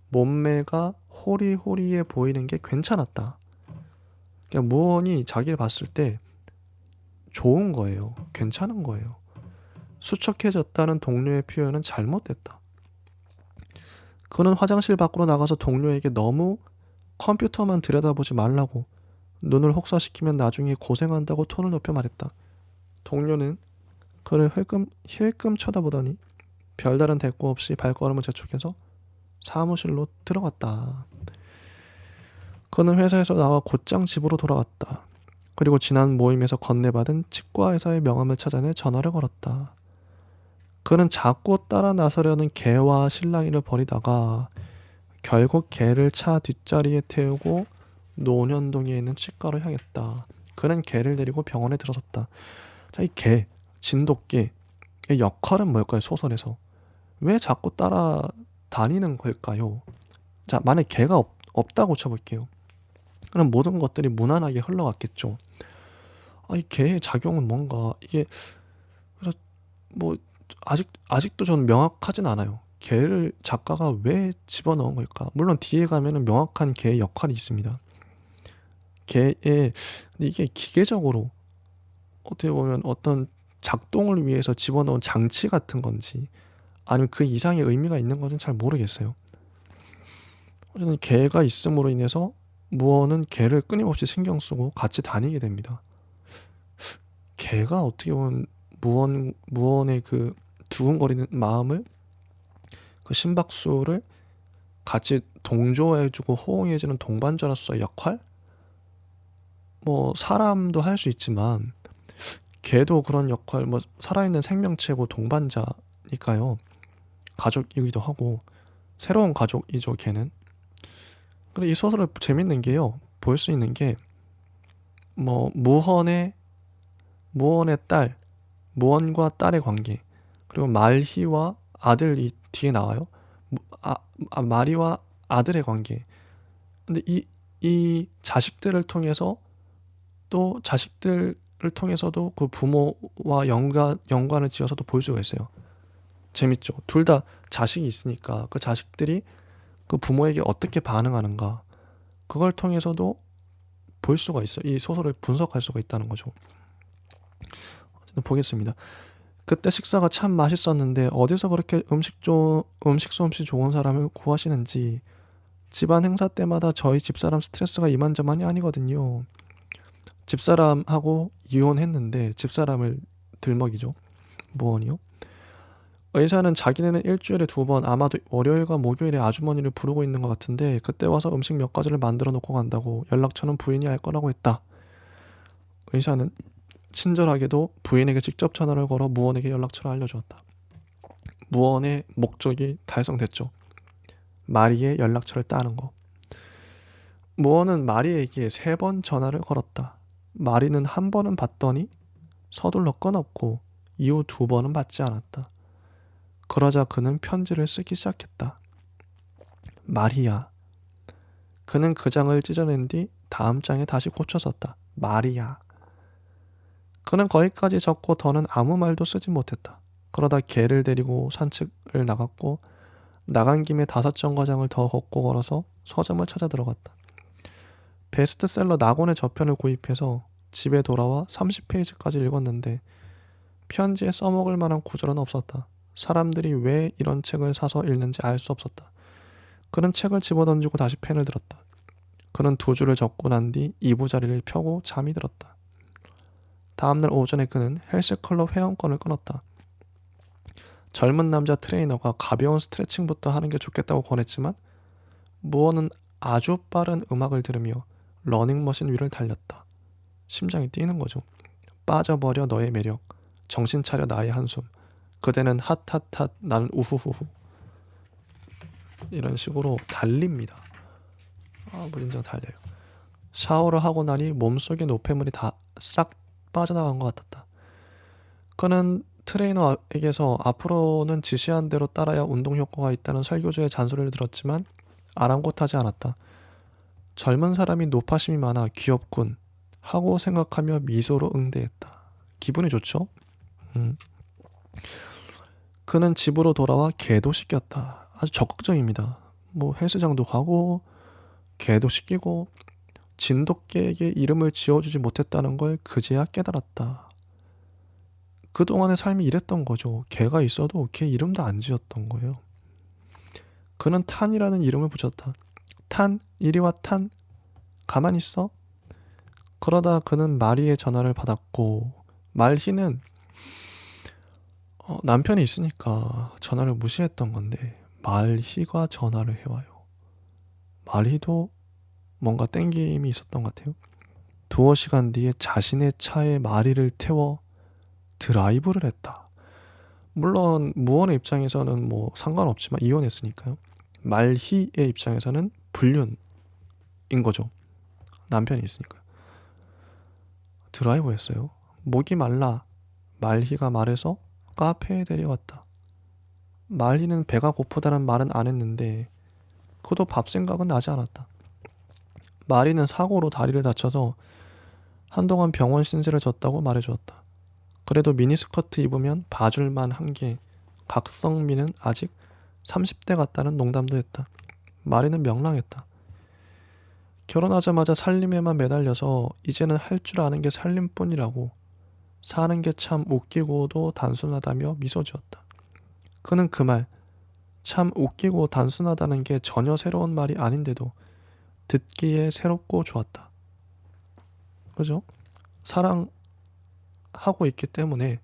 몸매가 호리호리해 보이는 게 괜찮았다. 그러니까 무언이 자기를 봤을 때 좋은 거예요. 괜찮은 거예요. 수척해졌다는 동료의 표현은 잘못됐다. 그는 화장실 밖으로 나가서 동료에게 너무 컴퓨터만 들여다보지 말라고, 눈을 혹사시키면 나중에 고생한다고 톤을 높여 말했다. 동료는 그를 힐끔 쳐다보더니 별다른 대꾸 없이 발걸음을 재촉해서 사무실로 들어갔다. 그는 회사에서 나와 곧장 집으로 돌아갔다. 그리고 지난 모임에서 건네받은 치과의사의 명함을 찾아내 전화를 걸었다. 그는 자꾸 따라 나서려는 개와 실랑이를 벌이다가 결국 개를 차 뒷자리에 태우고 논현동에 있는 치과로 향했다. 그는 개를 데리고 병원에 들어섰다. 자, 이 개, 진돗개의 역할은 뭘까요? 소설에서. 왜 자꾸 따라다니는 걸까요? 자, 만약 개가 없다고 쳐볼게요. 그럼 모든 것들이 무난하게 흘러갔겠죠. 이 개의 작용은 뭔가 이게 그래서 뭐 아직도 저는 명확하진 않아요. 개를 작가가 왜 집어넣은 걸까? 물론 뒤에 가면은 명확한 개의 역할이 있습니다. 근데 이게 기계적으로 어떻게 보면 어떤 작동을 위해서 집어넣은 장치 같은 건지 아니면 그 이상의 의미가 있는 건지는 잘 모르겠어요. 어쨌든 개가 있음으로 인해서 무어는 개를 끊임없이 신경 쓰고 같이 다니게 됩니다. 개가 어떻게 보면 무언의 그 두근거리는 마음을, 그 심박수를 같이 동조해주고 호응해주는 동반자로서의 역할? 뭐 사람도 할 수 있지만 개도 그런 역할, 뭐 살아있는 생명체고 동반자니까요. 가족이기도 하고 새로운 가족이죠, 개는. 근데 이 소설을 재밌는 게요. 볼 수 있는 게 뭐 무헌의 딸, 무헌과 딸의 관계, 그리고 말희와 아들이 뒤에 나와요. 마리와 아들의 관계. 근데 이 자식들을 통해서 또 자식들을 통해서도 그 부모와 연관을 지어서도 볼 수가 있어요. 재밌죠. 둘 다 자식이 있으니까 그 자식들이 그 부모에게 어떻게 반응하는가, 그걸 통해서도 볼 수가 있어. 이 소설을 분석할 수가 있다는 거죠. 보겠습니다. 그때 식사가 참 맛있었는데 어디서 그렇게 음식 솜씨 좋은 사람을 구하시는지. 집안 행사 때마다 저희 집사람 스트레스가 이만저만이 아니거든요. 집사람하고 이혼했는데 집사람을 들먹이죠. 무언이요? 의사는 자기네는 일주일에 2번, 아마도 월요일과 목요일에 아주머니를 부르고 있는 것 같은데 그때 와서 음식 몇 가지를 만들어 놓고 간다고. 연락처는 부인이 알 거라고 했다. 의사는 친절하게도 부인에게 직접 전화를 걸어 무언에게 연락처를 알려주었다. 무언의 목적이 달성됐죠. 마리의 연락처를 따는 거. 무언은 마리에게 3번 전화를 걸었다. 마리는 한 번은 받더니 서둘러 끊었고 이후 2번은 받지 않았다. 그러자 그는 편지를 쓰기 시작했다. 마리야. 그는 그 장을 찢어낸 뒤 다음 장에 다시 고쳐 썼다. 마리야. 그는 거기까지 적고 더는 아무 말도 쓰지 못했다. 그러다 개를 데리고 산책을 나갔고 나간 김에 5정거장을 더 걷고 걸어서 서점을 찾아 들어갔다. 베스트셀러 낙원의 저편을 구입해서 집에 돌아와 30페이지까지 읽었는데 편지에 써먹을 만한 구절은 없었다. 사람들이 왜 이런 책을 사서 읽는지 알 수 없었다. 그는 책을 집어던지고 다시 펜을 들었다. 그는 2줄을 적고 난 뒤 이부자리를 펴고 잠이 들었다. 다음날 오전에 그는 헬스클럽 회원권을 끊었다. 젊은 남자 트레이너가 가벼운 스트레칭부터 하는 게 좋겠다고 권했지만 무어는 아주 빠른 음악을 들으며 러닝머신 위를 달렸다. 심장이 뛰는 거죠. 빠져버려 너의 매력, 정신 차려 나의 한숨, 그대는 핫핫핫 나는 우후후후. 이런 식으로 달립니다. 무진장 달려요. 샤워를 하고 나니 몸속의 노폐물이 다 싹 빠져나간 것 같았다. 그는 트레이너에게서 앞으로는 지시한 대로 따라야 운동 효과가 있다는 설교조의 잔소리를 들었지만 아랑곳하지 않았다. 젊은 사람이 노파심이 많아 귀엽군 하고 생각하며 미소로 응대했다. 기분이 좋죠? 그는 집으로 돌아와 개도 씻겼다. 아주 적극적입니다. 헬스장도 가고 개도 씻기고 진돗개에게 이름을 지어주지 못했다는 걸 그제야 깨달았다. 그동안의 삶이 이랬던 거죠. 개가 있어도 개 이름도 안 지었던 거예요. 그는 탄이라는 이름을 붙였다. 탄, 이리 와 탄. 가만히 있어. 그러다 그는 마리의 전화를 받았고 말희는 남편이 있으니까 전화를 무시했던 건데 말희가 전화를 해와요. 말희도 뭔가 땡김이 있었던 것 같아요. 2시간 뒤에 자신의 차에 마리를 태워 드라이브를 했다. 물론 무언의 입장에서는 상관없지만 이혼했으니까요. 말희의 입장에서는 불륜인 거죠. 남편이 있으니까요. 드라이브 했어요. 목이 말라 말희가 말해서 카페에 데려왔다. 말희는 배가 고프다는 말은 안 했는데 그도 밥 생각은 나지 않았다. 말희는 사고로 다리를 다쳐서 한동안 병원 신세를 졌다고 말해주었다. 그래도 미니스커트 입으면 봐줄만 한 게 각성미는 아직 30대 같다는 농담도 했다. 말희는 명랑했다. 결혼하자마자 살림에만 매달려서 이제는 할 줄 아는 게 살림뿐이라고 사는 게 참 웃기고도 단순하다며 미소 지었다. 그는 그 말, 참 웃기고 단순하다는 게 전혀 새로운 말이 아닌데도 듣기에 새롭고 좋았다. 그죠? 사랑하고 있기 때문에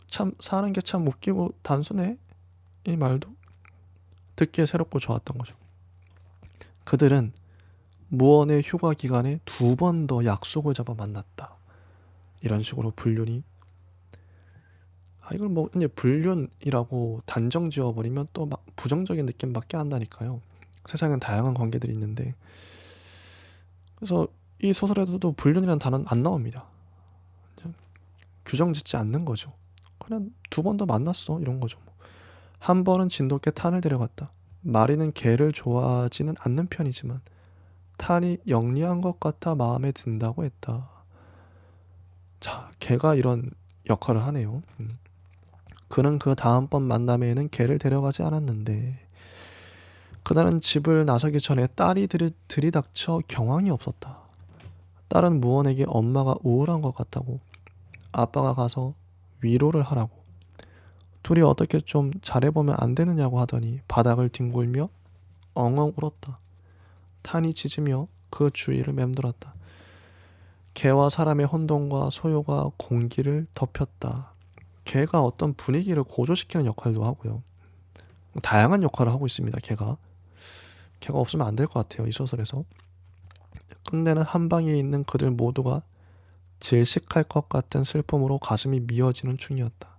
참 사는 게 참 웃기고 단순해? 이 말도 듣기에 새롭고 좋았던 거죠. 그들은 무언의 휴가 기간에 2번 더 약속을 잡아 만났다. 이런 식으로 불륜이 이걸 이제 불륜이라고 단정 지어버리면 또 막 부정적인 느낌밖에 안 나니까요. 세상엔 다양한 관계들이 있는데 그래서 이 소설에도 불륜이라는 단어는 안 나옵니다. 규정 짓지 않는 거죠. 그냥 2번 더 만났어 이런 거죠. 한 번은 진돗개 탄을 데려갔다. 마리는 개를 좋아하지는 않는 편이지만 탄이 영리한 것 같아 마음에 든다고 했다. 자, 개가 이런 역할을 하네요. 그는 그 다음번 만남에는 개를 데려가지 않았는데 그날은 집을 나서기 전에 딸이 들이닥쳐 경황이 없었다. 딸은 무언에게 엄마가 우울한 것 같다고 아빠가 가서 위로를 하라고 둘이 어떻게 좀 잘해보면 안 되느냐고 하더니 바닥을 뒹굴며 엉엉 울었다. 탄이 짖으며 그 주위를 맴돌았다. 개와 사람의 혼돈과 소요가 공기를 덮였다. 개가 어떤 분위기를 고조시키는 역할도 하고요. 다양한 역할을 하고 있습니다. 개가 없으면 안 될 것 같아요. 이 소설에서. 끝내는 한방에 있는 그들 모두가 질식할 것 같은 슬픔으로 가슴이 미어지는 중이었다.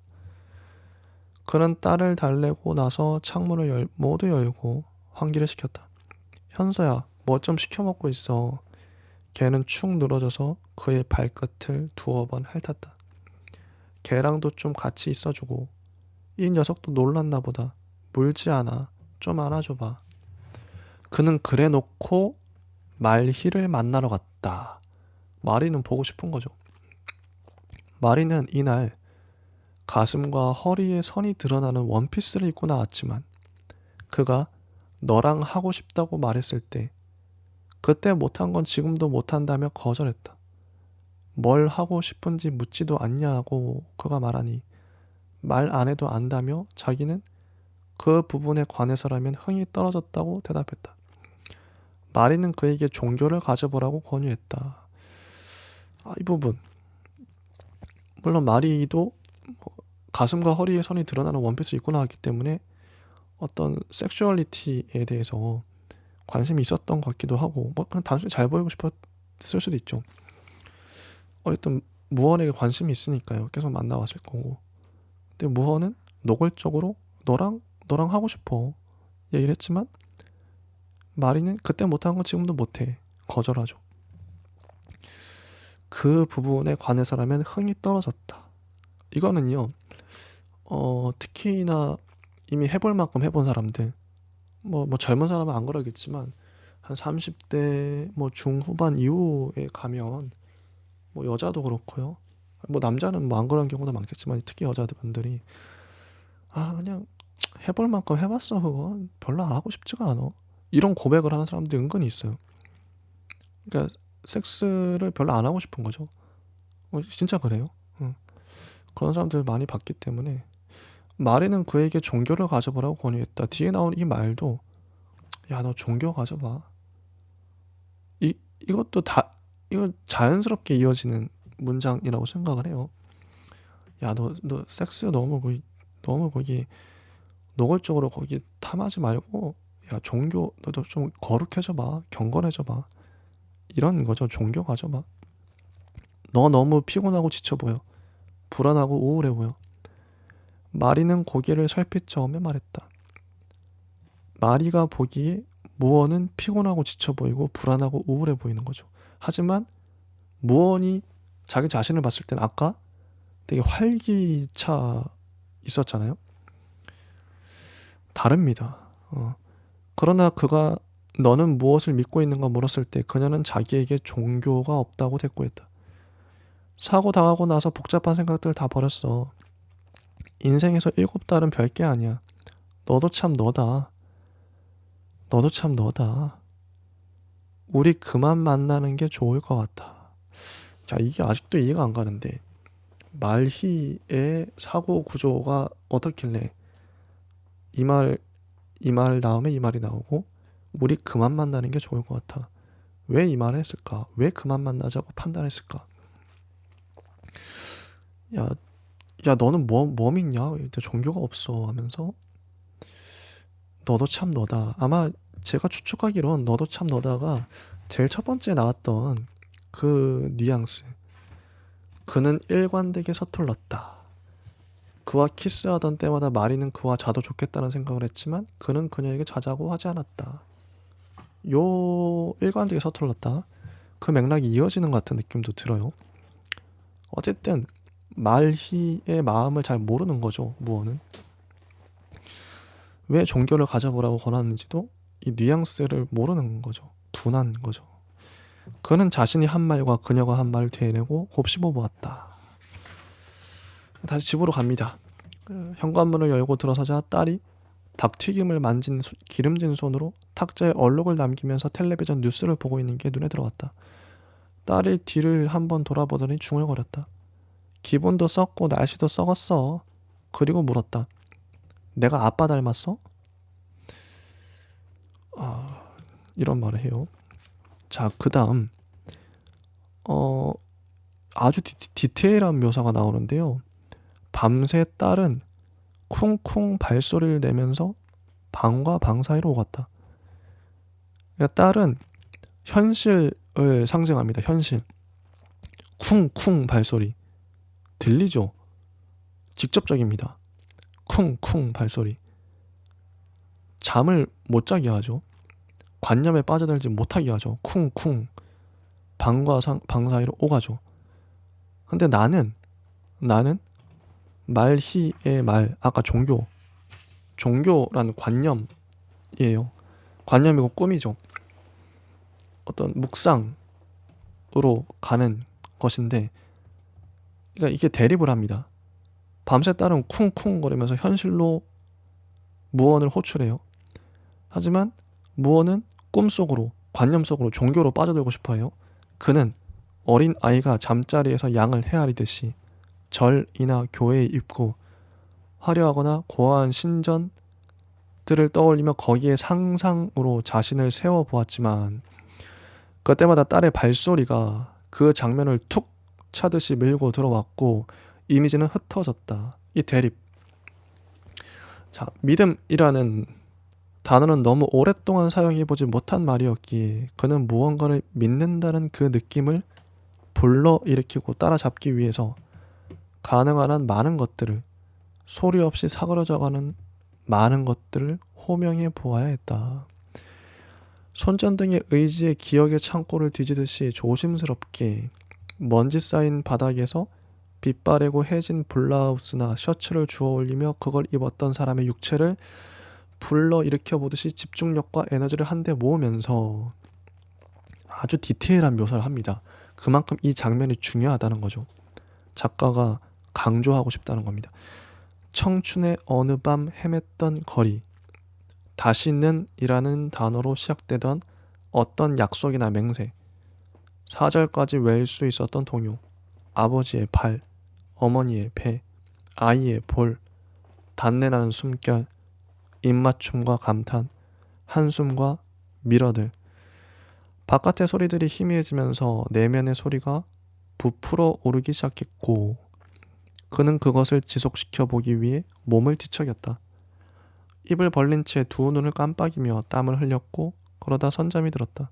그는 딸을 달래고 나서 창문을 모두 열고 환기를 시켰다. 현서야, 뭐 좀 시켜 먹고 있어. 개는 축 늘어져서 그의 발끝을 두어 번 핥았다. 개랑도 좀 같이 있어주고 이 녀석도 놀랐나 보다. 물지 않아. 좀 안아줘봐. 그는 그래 놓고 말희를 만나러 갔다. 마리는 보고 싶은 거죠. 마리는 이날 가슴과 허리에 선이 드러나는 원피스를 입고 나왔지만 그가 너랑 하고 싶다고 말했을 때 그때 못한 건 지금도 못한다며 거절했다. 뭘 하고 싶은지 묻지도 않냐고 그가 말하니 말 안 해도 안다며 자기는 그 부분에 관해서라면 흥이 떨어졌다고 대답했다. 마리는 그에게 종교를 가져보라고 권유했다. 이 부분 물론 마리도 가슴과 허리에 선이 드러나는 원피스를 입고 나왔기 때문에 어떤 섹슈얼리티에 대해서 관심이 있었던 것 같기도 하고 그냥 단순히 잘 보이고 싶었을 수도 있죠. 어쨌든 무언에게 관심이 있으니까요. 계속 만나왔을 거고. 근데 무언은 노골적으로 너랑 하고 싶어 얘기를 했지만 마리는 그때 못한 건 지금도 못해 거절하죠. 그 부분에 관해서라면 흥이 떨어졌다. 이거는요. 특히나 이미 해볼 만큼 해본 사람들 뭐 젊은 사람은 안 그러겠지만 한 30대 중후반 이후에 가면 여자도 그렇고요. 남자는 안 그런 경우도 많겠지만 특히 여자분들이 그냥 해볼 만큼 해봤어. 그거 별로 하고 싶지가 않아. 이런 고백을 하는 사람들이 은근히 있어요. 그러니까 섹스를 별로 안 하고 싶은 거죠. 진짜 그래요. 그런 사람들 많이 봤기 때문에 마리는 그에게 종교를 가져보라고 권유했다. 뒤에 나온 이 말도 야, 너 종교 가져봐. 이것도 이거 자연스럽게 이어지는 문장이라고 생각을 해요. 야, 너 섹스 너무 거기 노골적으로 거기 탐하지 말고 야, 종교 너도 좀 거룩해져 봐. 경건해져 봐. 이런 거죠. 종교 가져봐. 너 너무 피곤하고 지쳐 보여. 불안하고 우울해 보여. 마리는 고개를 살핏 저으며 말했다. 마리가 보기에 무언은 피곤하고 지쳐 보이고 불안하고 우울해 보이는 거죠. 하지만 무언이 자기 자신을 봤을 땐 아까 되게 활기차 있었잖아요. 다릅니다. 그러나 그가 너는 무엇을 믿고 있는가 물었을 때 그녀는 자기에게 종교가 없다고 대꾸했다. 사고 당하고 나서 복잡한 생각들 다 버렸어. 인생에서 7달은 별게 아니야. 너도 참 너다. 우리 그만 만나는 게 좋을 것 같아. 자, 이게 아직도 이해가 안 가는데 말희의 사고 구조가 어떻길래 이 말 다음에 이 말이 나오고 우리 그만 만나는 게 좋을 것 같아. 왜 이 말을 했을까? 왜 그만 만나자고 판단했을까? 야 너는 뭐 믿냐? 종교가 없어 하면서 너도 참 너다. 아마 제가 추측하기론 너도 참 너다가 제일 첫 번째 나왔던 그 뉘앙스. 그는 일관되게 서툴렀다. 그와 키스하던 때마다 마리는 그와 자도 좋겠다는 생각을 했지만 그는 그녀에게 자자고 하지 않았다. 요 일관되게 서툴렀다. 그 맥락이 이어지는 것 같은 느낌도 들어요. 어쨌든 말희의 마음을 잘 모르는 거죠. 무언은. 왜 종교를 가져보라고 권하는지도 이 뉘앙스를 모르는 거죠. 둔한 거죠. 그는 자신이 한 말과 그녀가 한 말을 되뇌고 곱씹어 보았다. 다시 집으로 갑니다. 현관문을 열고 들어서자 딸이 닭튀김을 만진 기름진 손으로 탁자에 얼룩을 남기면서 텔레비전 뉴스를 보고 있는 게 눈에 들어왔다. 딸이 뒤를 한번 돌아보더니 중얼거렸다. 기분도 썩고 날씨도 썩었어. 그리고 물었다. 내가 아빠 닮았어? 이런 말을 해요. 자, 그 다음 아주 디테일한 묘사가 나오는데요. 밤새 딸은 쿵쿵 발소리를 내면서 방과 방 사이로 오갔다. 그러니까 딸은 현실을 상징합니다. 현실. 쿵쿵 발소리. 들리죠? 직접적입니다. 쿵쿵 발소리. 잠을 못 자게 하죠. 관념에 빠져들지 못하게 하죠. 쿵쿵. 방과 방 사이로 오가죠. 근데 나는 말희의 말, 아까 종교라는 관념이에요. 관념이고 꿈이죠. 어떤 묵상으로 가는 것인데, 그러니까 이게 대립을 합니다. 밤새 딸은 쿵쿵거리면서 현실로 무언을 호출해요. 하지만 무언은 꿈속으로, 관념 속으로, 종교로 빠져들고 싶어해요. 그는 어린 아이가 잠자리에서 양을 헤아리듯이 절이나 교회에 입고 화려하거나 고아한 신전들을 떠올리며 거기에 상상으로 자신을 세워보았지만 그때마다 딸의 발소리가 그 장면을 툭 차듯이 밀고 들어왔고 이미지는 흩어졌다. 이 대립. 자, 믿음이라는 단어는 너무 오랫동안 사용해보지 못한 말이었기에 그는 무언가를 믿는다는 그 느낌을 불러일으키고 따라잡기 위해서 가능한 한 많은 것들을, 소리 없이 사그러져가는 많은 것들을 호명해 보아야 했다. 손전등의 의지의 기억의 창고를 뒤지듯이 조심스럽게 먼지 쌓인 바닥에서 빛바래고 해진 블라우스나 셔츠를 주워 올리며 그걸 입었던 사람의 육체를 불러일으켜 보듯이 집중력과 에너지를 한데 모으면서 아주 디테일한 묘사를 합니다. 그만큼 이 장면이 중요하다는 거죠. 작가가 강조하고 싶다는 겁니다. 청춘의 어느 밤 헤맸던 거리, 다시는 이라는 단어로 시작되던 어떤 약속이나 맹세, 4절까지 외울 수 있었던 동요, 아버지의 발, 어머니의 배, 아이의 볼, 단내나는 숨결, 입맞춤과 감탄, 한숨과 미러들. 바깥의 소리들이 희미해지면서 내면의 소리가 부풀어 오르기 시작했고 그는 그것을 지속시켜 보기 위해 몸을 뒤척였다. 입을 벌린 채 두 눈을 깜빡이며 땀을 흘렸고 그러다 선잠이 들었다.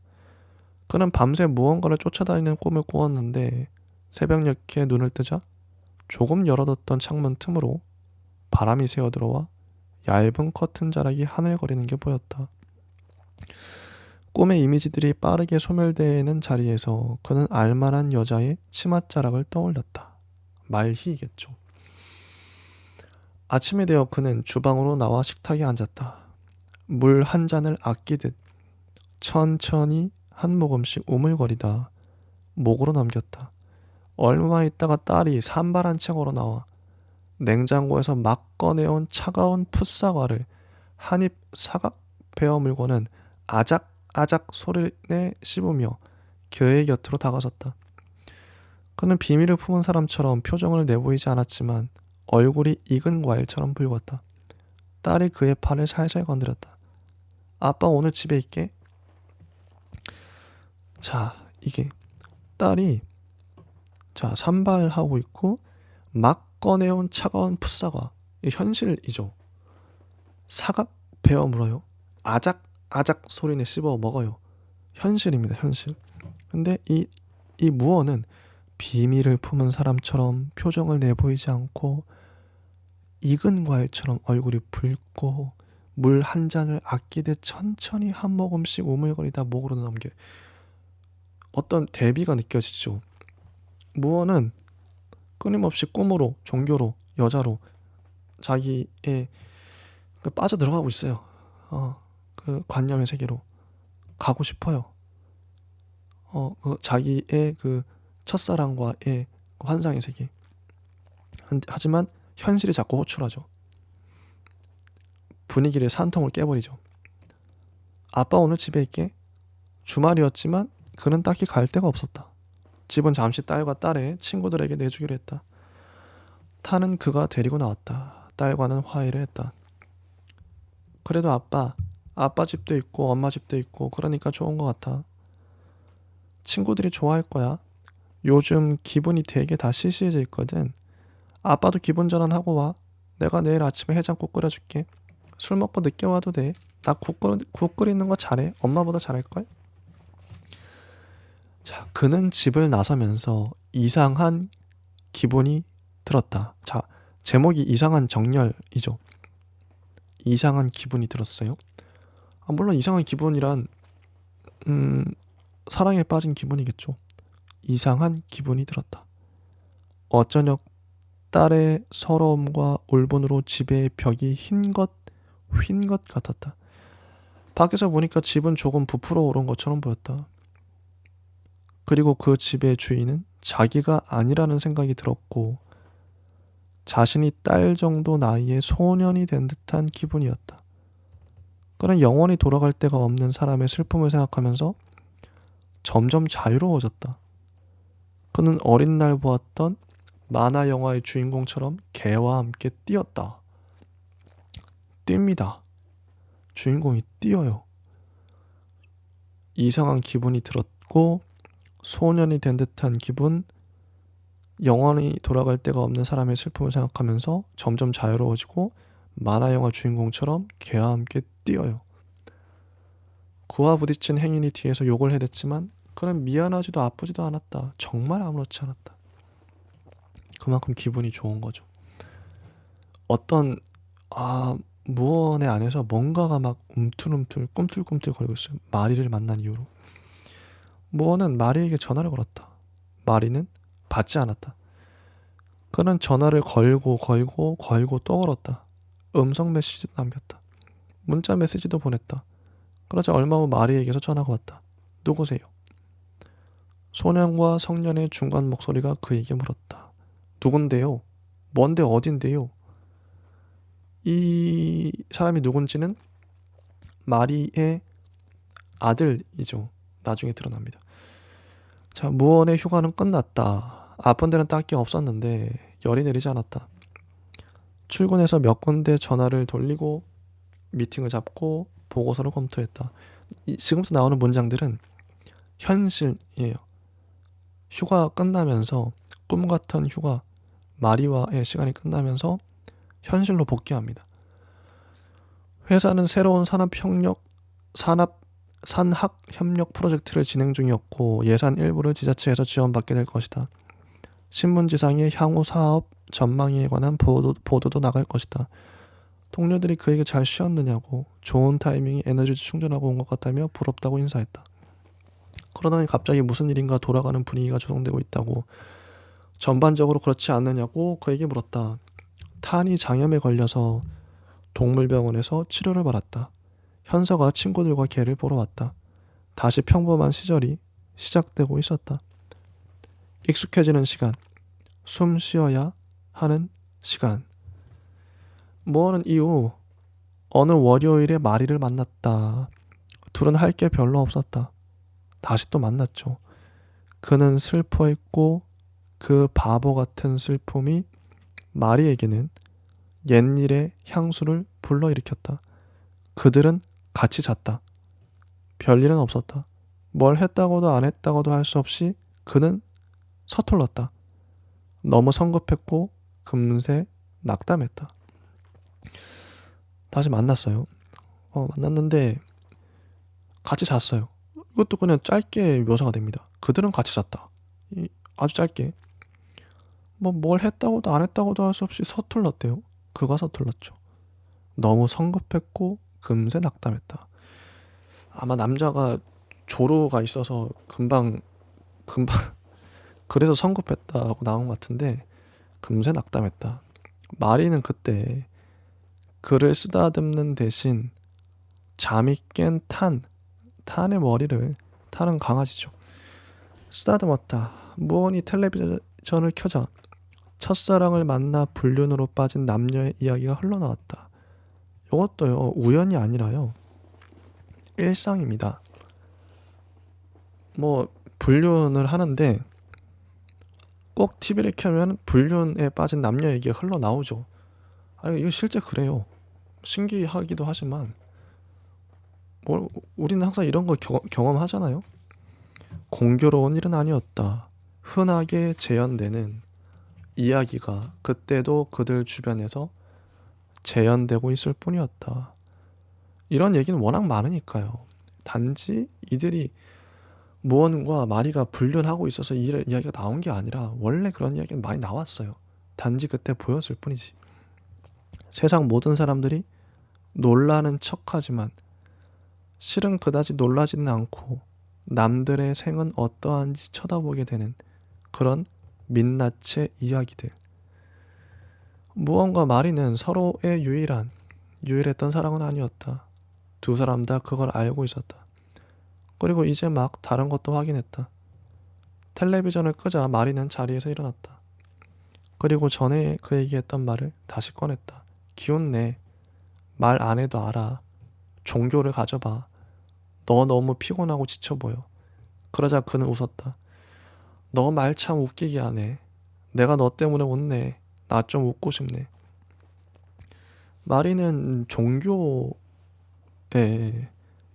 그는 밤새 무언가를 쫓아다니는 꿈을 꾸었는데 새벽녘에 눈을 뜨자 조금 열어뒀던 창문 틈으로 바람이 새어들어와 얇은 커튼 자락이 하늘거리는 게 보였다. 꿈의 이미지들이 빠르게 소멸되는 자리에서 그는 알만한 여자의 치맛자락을 떠올렸다. 말희겠죠. 아침이 되어 그는 주방으로 나와 식탁에 앉았다. 물 한 잔을 아끼듯 천천히 한 모금씩 우물거리다 목으로 넘겼다. 얼마 있다가 딸이 산발한 채 걸어 나와 냉장고에서 막 꺼내온 차가운 풋사과를 한 입 사각 베어 물고는 아작아작 소리내 씹으며 그의 곁으로 다가섰다. 그는 비밀을 품은 사람처럼 표정을 내보이지 않았지만 얼굴이 익은 과일처럼 붉었다. 딸이 그의 팔을 살살 건드렸다. 아빠 오늘 집에 있게? 자, 이게 딸이 산발하고 있고 막 꺼내온 차가운 풋사과, 이 현실이죠. 사각 베어 물어요. 아작아작 소리내 씹어 먹어요. 현실입니다. 현실. 근데 이 무어는 비밀을 품은 사람처럼 표정을 내보이지 않고 익은 과일처럼 얼굴이 붉고 물 한 잔을 아끼듯 천천히 한 모금씩 우물거리다 목으로 넘겨. 어떤 대비가 느껴지죠. 무어는 끊임없이 꿈으로, 종교로, 여자로 자기의 빠져들어가고 있어요. 그 관념의 세계로 가고 싶어요. 자기의 그 첫사랑과의 환상의 세계. 하지만 현실이 자꾸 호출하죠. 분위기를 산통을 깨버리죠. 아빠 오늘 집에 있게? 주말이었지만 그는 딱히 갈 데가 없었다. 집은 잠시 딸과 딸의 친구들에게 내주기로 했다. 타는 그가 데리고 나왔다. 딸과는 화해를 했다. 그래도 아빠 집도 있고 엄마 집도 있고 그러니까 좋은 것 같아. 친구들이 좋아할 거야. 요즘 기분이 되게 다 시시해져 있거든. 아빠도 기분 전환하고 와. 내가 내일 아침에 해장국 끓여줄게. 술 먹고 늦게 와도 돼. 나 국 끓이는 거 잘해. 엄마보다 잘할걸? 자, 그는 집을 나서면서 이상한 기분이 들었다. 자, 제목이 이상한 정렬이죠. 이상한 기분이 들었어요. 물론 이상한 기분이란 사랑에 빠진 기분이겠죠. 이상한 기분이 들었다. 어쩌녁 딸의 서러움과 울분으로 집의 벽이 휜 것 같았다. 밖에서 보니까 집은 조금 부풀어 오른 것처럼 보였다. 그리고 그 집의 주인은 자기가 아니라는 생각이 들었고 자신이 딸 정도 나이의 소년이 된 듯한 기분이었다. 그는 영원히 돌아갈 데가 없는 사람의 슬픔을 생각하면서 점점 자유로워졌다. 그는 어린 날 보았던 만화 영화의 주인공처럼 개와 함께 뛰었다. 뜁니다. 주인공이 뛰어요. 이상한 기분이 들었고 소년이 된 듯한 기분, 영원히 돌아갈 데가 없는 사람의 슬픔을 생각하면서 점점 자유로워지고 만화 영화 주인공처럼 개와 함께 뛰어요. 그와 부딪힌 행인이 뒤에서 욕을 해댔지만 그는 미안하지도 아프지도 않았다. 정말 아무렇지 않았다. 그만큼 기분이 좋은 거죠. 어떤 무언의 안에서 뭔가가 막 움틀움틀 꿈틀꿈틀 거리고 있어요. 마리를 만난 이후로. 무언은 마리에게 전화를 걸었다. 마리는 받지 않았다. 그는 전화를 걸고 또 걸었다. 음성 메시지도 남겼다. 문자 메시지도 보냈다. 그러자 얼마 후 마리에게서 전화가 왔다. 누구세요? 소년과 성년의 중간 목소리가 그에게 물었다. 누군데요? 뭔데 어딘데요? 이 사람이 누군지는 마리의 아들이죠. 나중에 드러납니다. 자, 무언의 휴가는 끝났다. 아픈 데는 딱히 없었는데 열이 내리지 않았다. 출근해서 몇 군데 전화를 돌리고 미팅을 잡고 보고서를 검토했다. 지금부터 나오는 문장들은 현실이에요. 휴가 끝나면서 꿈 같은 휴가, 마리와의 시간이 끝나면서 현실로 복귀합니다. 회사는 새로운 산학협력 프로젝트를 진행 중이었고 예산 일부를 지자체에서 지원받게 될 것이다. 신문지상에 향후 사업 전망에 관한 보도도 나갈 것이다. 동료들이 그에게 잘 쉬었느냐고 좋은 타이밍에 에너지를 충전하고 온 것 같다며 부럽다고 인사했다. 그러더니 갑자기 무슨 일인가 돌아가는 분위기가 조성되고 있다고 전반적으로 그렇지 않느냐고 그에게 물었다. 탄이 장염에 걸려서 동물병원에서 치료를 받았다. 현서가 친구들과 개를 보러 왔다. 다시 평범한 시절이 시작되고 있었다. 익숙해지는 시간, 숨 쉬어야 하는 시간. 모어는 이후 어느 월요일에 마리를 만났다. 둘은 할 게 별로 없었다. 다시 또 만났죠. 그는 슬퍼했고 그 바보 같은 슬픔이 마리에게는 옛일의 향수를 불러일으켰다. 그들은 같이 잤다. 별일은 없었다. 뭘 했다고도 안 했다고도 할 수 없이 그는 서툴렀다. 너무 성급했고 금세 낙담했다. 다시 만났어요. 만났는데 같이 잤어요. 이것도 그냥 짧게 묘사가 됩니다. 그들은 같이 잤다. 아주 짧게. 뭘 했다고도 안 했다고도 할 수 없이 서툴렀대요. 그가 서툴렀죠. 너무 성급했고 금세 낙담했다. 아마 남자가 조루가 있어서 금방 그래서 성급했다고 나온 것 같은데 금세 낙담했다. 마리는 그때 그를 쓰다듬는 대신 잠이 깬 탄의 머리를, 탄은 강아지죠, 쓰다듬었다. 무언이 텔레비전을 켜자 첫사랑을 만나 불륜으로 빠진 남녀의 이야기가 흘러나왔다. 이것도요, 우연이 아니라요, 일상입니다. 뭐 불륜을 하는데 꼭 TV를 켜면 불륜에 빠진 남녀 얘기가 흘러나오죠. 이거 실제 그래요. 신기하기도 하지만 우리는 항상 이런 걸 경험하잖아요. 공교로운 일은 아니었다. 흔하게 재현되는 이야기가 그때도 그들 주변에서 재현되고 있을 뿐이었다. 이런 얘기는 워낙 많으니까요. 단지 이들이 무언과 마리가 불륜하고 있어서 이 이야기가 나온 게 아니라 원래 그런 이야기는 많이 나왔어요. 단지 그때 보였을 뿐이지. 세상 모든 사람들이 놀라는 척하지만 실은 그다지 놀라지는 않고 남들의 생은 어떠한지 쳐다보게 되는 그런 민낯의 이야기들. 무언과 마리는 서로의 유일했던 사랑은 아니었다. 두 사람 다 그걸 알고 있었다. 그리고 이제 막 다른 것도 확인했다. 텔레비전을 끄자 마리는 자리에서 일어났다. 그리고 전에 그에게 했던 말을 다시 꺼냈다. 기운내. 말 안 해도 알아. 종교를 가져봐. 너 너무 피곤하고 지쳐 보여. 그러자 그는 웃었다. 너 말 참 웃기게 하네. 내가 너 때문에 웃네. 나 좀 웃고 싶네. 마리는 종교에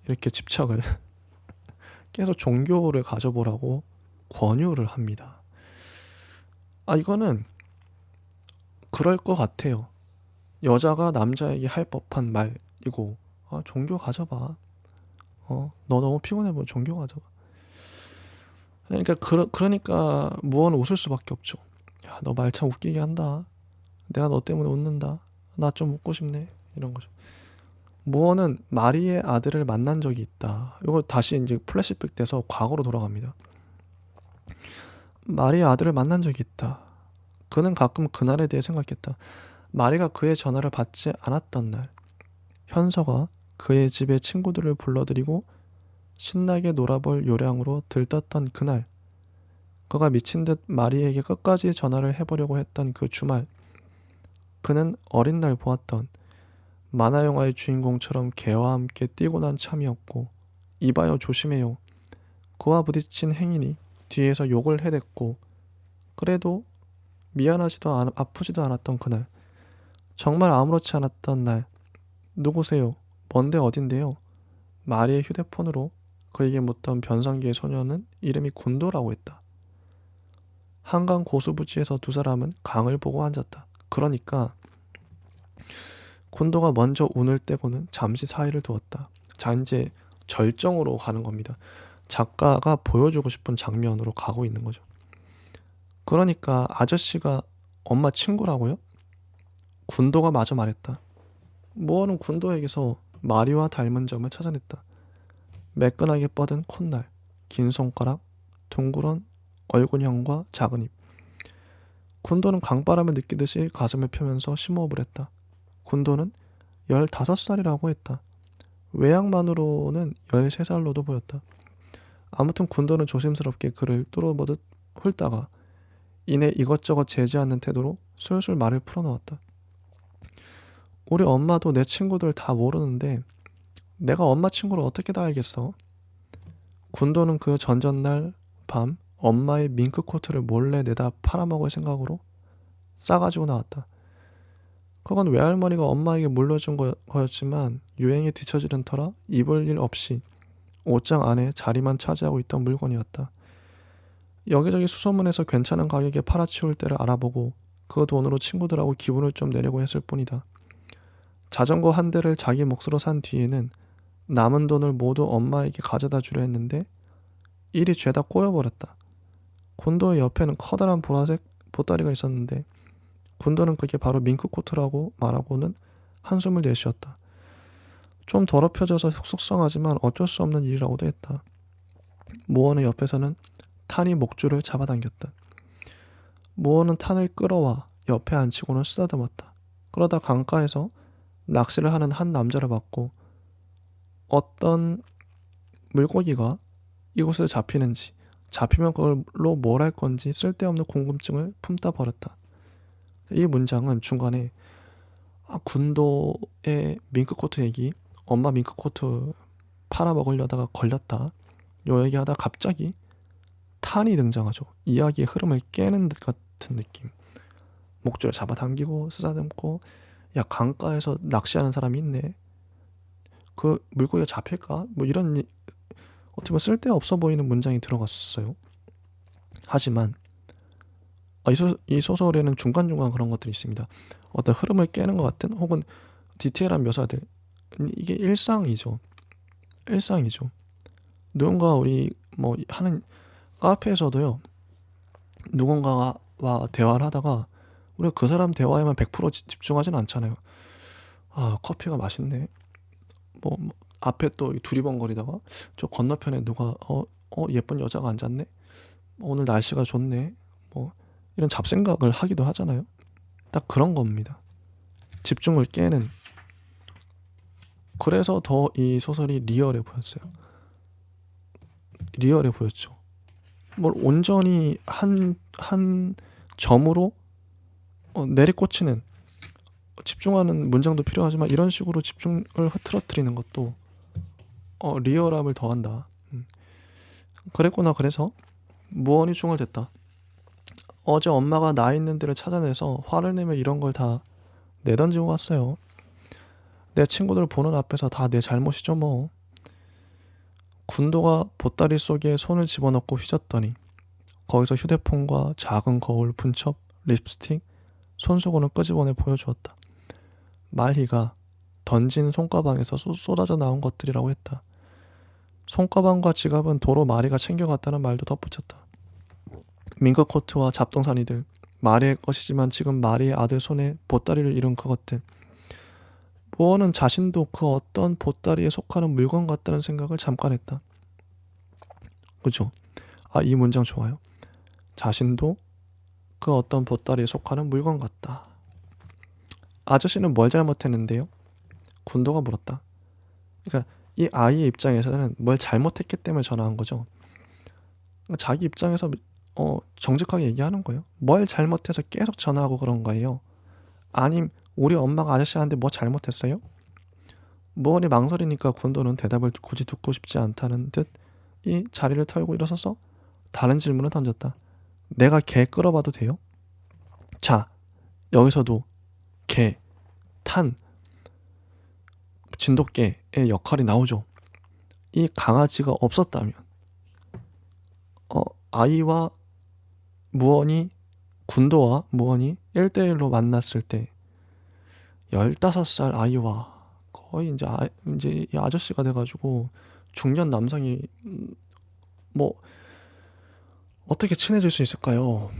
이렇게 집착을 계속 종교를 가져보라고 권유를 합니다. 이거는 그럴 것 같아요. 여자가 남자에게 할 법한 말이고, 종교 가져봐. 너 너무 피곤해 보여. 종교 가져봐. 그러니까 무언은 웃을 수밖에 없죠. 야, 너 말 참 웃기게 한다. 내가 너 때문에 웃는다. 나 좀 웃고 싶네. 이런 거죠. 무언은 마리의 아들을 만난 적이 있다. 이거 다시 이제 플래시백 돼서 과거로 돌아갑니다. 마리의 아들을 만난 적이 있다. 그는 가끔 그날에 대해 생각했다. 마리가 그의 전화를 받지 않았던 날, 현서가 그의 집에 친구들을 불러들이고 신나게 놀아볼 요량으로 들떴던 그날, 그가 미친 듯 마리에게 끝까지 전화를 해보려고 했던 그 주말, 그는 어린 날 보았던 만화영화의 주인공처럼 개와 함께 뛰고 난 참이었고, 이봐요 조심해요. 그와 부딪힌 행인이 뒤에서 욕을 해댔고, 그래도 미안하지도 아프지도 않았던 그날, 정말 아무렇지 않았던 날. 누구세요? 뭔데 어딘데요? 마리의 휴대폰으로 그에게 묻던 변성기의 소녀는 이름이 군도라고 했다. 한강 고수부지에서 두 사람은 강을 보고 앉았다. 그러니까 군도가 먼저 운을 떼고는 잠시 사이를 두었다. 자, 이제 절정으로 가는 겁니다. 작가가 보여주고 싶은 장면으로 가고 있는 거죠. 그러니까 아저씨가 엄마 친구라고요? 군도가 마저 말했다. 무언은 군도에게서 마리와 닮은 점을 찾아냈다. 매끈하게 뻗은 콧날, 긴 손가락, 둥그런 얼굴형과 작은 입. 군도는 강바람을 느끼듯이 가슴을 펴면서 심호흡을 했다. 군도는 15살이라고 했다. 외양만으로는 13살로도 보였다. 아무튼 군도는 조심스럽게 그를 뚫어보듯 훑다가 이내 이것저것 재지 않는 태도로 술술 말을 풀어놓았다. 우리 엄마도 내 친구들 다 모르는데 내가 엄마 친구를 어떻게 다 알겠어? 군도는 그 전전날 밤 엄마의 밍크 코트를 몰래 내다 팔아먹을 생각으로 싸가지고 나왔다. 그건 외할머니가 엄마에게 물려준 거였지만 유행에 뒤처지는 터라 입을 일 없이 옷장 안에 자리만 차지하고 있던 물건이었다. 여기저기 수소문해서 괜찮은 가격에 팔아치울 때를 알아보고 그 돈으로 친구들하고 기분을 좀 내려고 했을 뿐이다. 자전거 한 대를 자기 몫으로 산 뒤에는 남은 돈을 모두 엄마에게 가져다 주려 했는데 일이 죄다 꼬여버렸다. 군도의 옆에는 커다란 보라색 보따리가 있었는데 군도는 그게 바로 밍크코트라고 말하고는 한숨을 내쉬었다. 좀 더럽혀져서 속상하지만 어쩔 수 없는 일이라고도 했다. 모어는 옆에서는 탄이 목줄을 잡아당겼다. 모어는 탄을 끌어와 옆에 앉히고는 쓰다듬었다. 그러다 강가에서 낚시를 하는 한 남자를 봤고 어떤 물고기가 이곳에 잡히는지, 잡히면 그걸로 뭘 할 건지 쓸데없는 궁금증을 품다 버렸다. 이 문장은 중간에 군도의 밍크코트 얘기, 엄마 밍크코트 팔아먹으려다가 걸렸다, 요 얘기하다 갑자기 탄이 등장하죠. 이야기의 흐름을 깨는 듯 같은 느낌. 목줄을 잡아당기고 쓰다듬고, 야, 강가에서 낚시하는 사람이 있네, 그 물고기가 잡힐까? 뭐 이런 어떻게 보면 쓸데없어 보이는 문장이 들어갔어요. 하지만 이 소설에는 중간중간 그런 것들이 있습니다. 어떤 흐름을 깨는 것 같은, 혹은 디테일한 묘사들. 이게 일상이죠. 누군가 우리 뭐 하는 카페에서도요, 누군가와 대화를 하다가 우리가 그 사람 대화에만 100% 집중하진 않잖아요. 커피가 맛있네, 뭐 앞에 또 두리번거리다가 저 건너편에 누가 예쁜 여자가 앉았네, 오늘 날씨가 좋네, 뭐 이런 잡생각을 하기도 하잖아요. 딱 그런 겁니다. 집중을 깨는. 그래서 더 이 소설이 리얼해 보였어요. 리얼해 보였죠. 뭘 온전히 한 점으로 내리꽂히는, 집중하는 문장도 필요하지만 이런 식으로 집중을 흐트러뜨리는 것도 리얼함을 더한다. 그랬구나. 그래서 무언이 중얼댔다. 어제 엄마가 나 있는 데를 찾아내서 화를 내며 이런 걸 다 내던지고 갔어요. 내 친구들 보는 앞에서 다 내 잘못이죠 뭐. 군도가 보따리 속에 손을 집어넣고 휘젓더니 거기서 휴대폰과 작은 거울, 분첩, 립스틱, 손수건을 끄집어내 보여주었다. 말희가 던진 손가방에서 쏟아져 나온 것들이라고 했다. 손가방과 지갑은 도로 마리가 챙겨갔다는 말도 덧붙였다. 밍크코트와 잡동사니들, 마리의 것이지만 지금 마리의 아들 손에 보따리를 잃은 그것들. 무어는 자신도 그 어떤 보따리에 속하는 물건 같다는 생각을 잠깐 했다. 그죠? 이 문장 좋아요. 자신도 그 어떤 보따리에 속하는 물건 같다. 아저씨는 뭘 잘못했는데요? 군도가 물었다. 그러니까 이 아이의 입장에서는 뭘 잘못했기 때문에 전화한 거죠. 그러니까 자기 입장에서 정직하게 얘기하는 거예요. 뭘 잘못해서 계속 전화하고 그런 거예요? 아님 우리 엄마가 아저씨한테 뭐 잘못했어요? 무언이 망설이니까 군도는 대답을 굳이 듣고 싶지 않다는 듯 이 자리를 털고 일어서서 다른 질문을 던졌다. 내가 개 끌어봐도 돼요? 자, 여기서도 개, 탄, 진돗개의 역할이 나오죠. 이 강아지가 없었다면 아이와 무언이, 군도와 무언이 1대1로 만났을 때 15살 아이와 거의 이제 이 아저씨가 돼가지고 중년 남성이 뭐 어떻게 친해질 수 있을까요?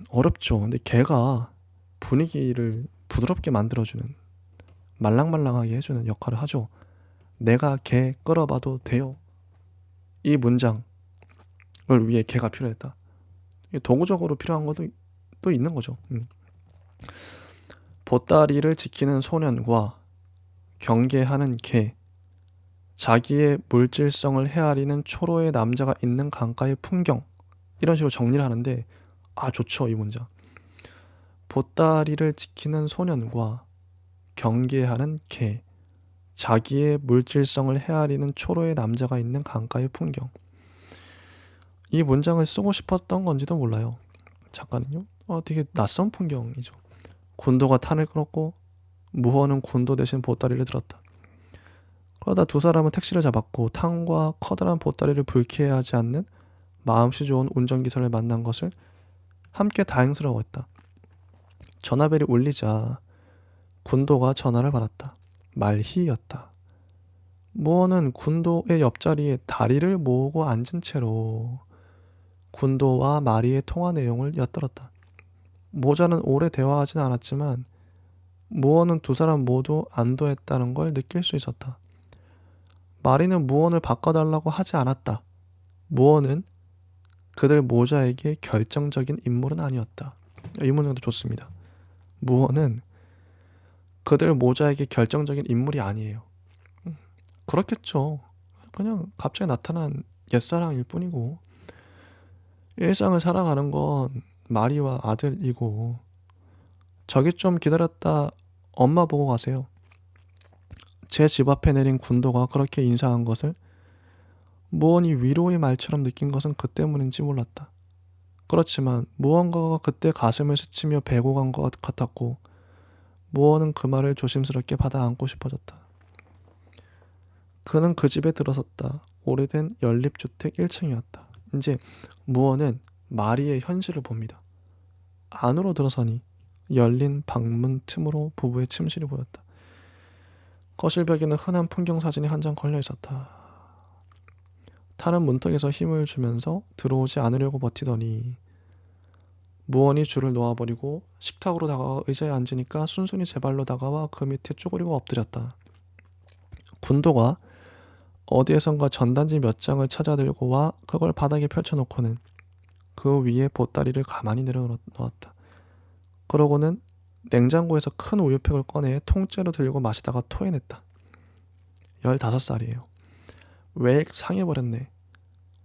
어렵죠. 근데 걔가 분위기를 부드럽게 만들어주는, 말랑말랑하게 해주는 역할을 하죠. 내가 걔 끌어봐도 돼요. 이 문장을 위해 걔가 필요했다. 도구적으로 필요한 것도 또 있는 거죠. 보따리를 지키는 소년과 경계하는 개, 자기의 물질성을 헤아리는 초로의 남자가 있는 강가의 풍경, 이런 식으로 정리를 하는데 좋죠. 이 문장. 보따리를 지키는 소년과 경계하는 개, 자기의 물질성을 헤아리는 초로의 남자가 있는 강가의 풍경. 이 문장을 쓰고 싶었던 건지도 몰라요. 작가는요. 되게 낯선 풍경이죠. 군도가 탄을 끌었고 무허는 군도 대신 보따리를 들었다. 그러다 두 사람은 택시를 잡았고 탄과 커다란 보따리를 불쾌해하지 않는 마음씨 좋은 운전기사를 만난 것을 함께 다행스러워했다. 전화벨이 울리자 군도가 전화를 받았다. 말희였다. 무어는 군도의 옆자리에 다리를 모으고 앉은 채로 군도와 마리의 통화 내용을 엿들었다. 모자는 오래 대화하진 않았지만 무어는 두 사람 모두 안도했다는 걸 느낄 수 있었다. 마리는 무언을 바꿔달라고 하지 않았다. 무어는 그들 모자에게 결정적인 인물은 아니었다. 이 문장도 좋습니다. 무어는 그들 모자에게 결정적인 인물이 아니에요. 그렇겠죠. 그냥 갑자기 나타난 옛사랑일 뿐이고, 일상을 살아가는 건 마리와 아들이고, 저기 좀 기다렸다 엄마 보고 가세요. 제 집 앞에 내린 군도가 그렇게 인사한 것을 무언이 위로의 말처럼 느낀 것은 그 때문인지 몰랐다. 그렇지만 무언가가 그때 가슴을 스치며 베고 간 것 같았고, 무언은 그 말을 조심스럽게 받아 안고 싶어졌다. 그는 그 집에 들어섰다. 오래된 연립주택 1층이었다. 이제 무언은 마리의 현실을 봅니다. 안으로 들어서니 열린 방문 틈으로 부부의 침실이 보였다. 거실 벽에는 흔한 풍경 사진이 한 장 걸려 있었다. 타는 문턱에서 힘을 주면서 들어오지 않으려고 버티더니 무언이 줄을 놓아버리고 식탁으로 다가와 의자에 앉으니까 순순히 제 발로 다가와 그 밑에 쪼그리고 엎드렸다. 군도가 어디에선가 전단지 몇 장을 찾아 들고 와 그걸 바닥에 펼쳐놓고는 그 위에 보따리를 가만히 내려놓았다. 그러고는 냉장고에서 큰 우유팩을 꺼내 통째로 들고 마시다가 토해냈다. 15살이에요. 왜 상해버렸네.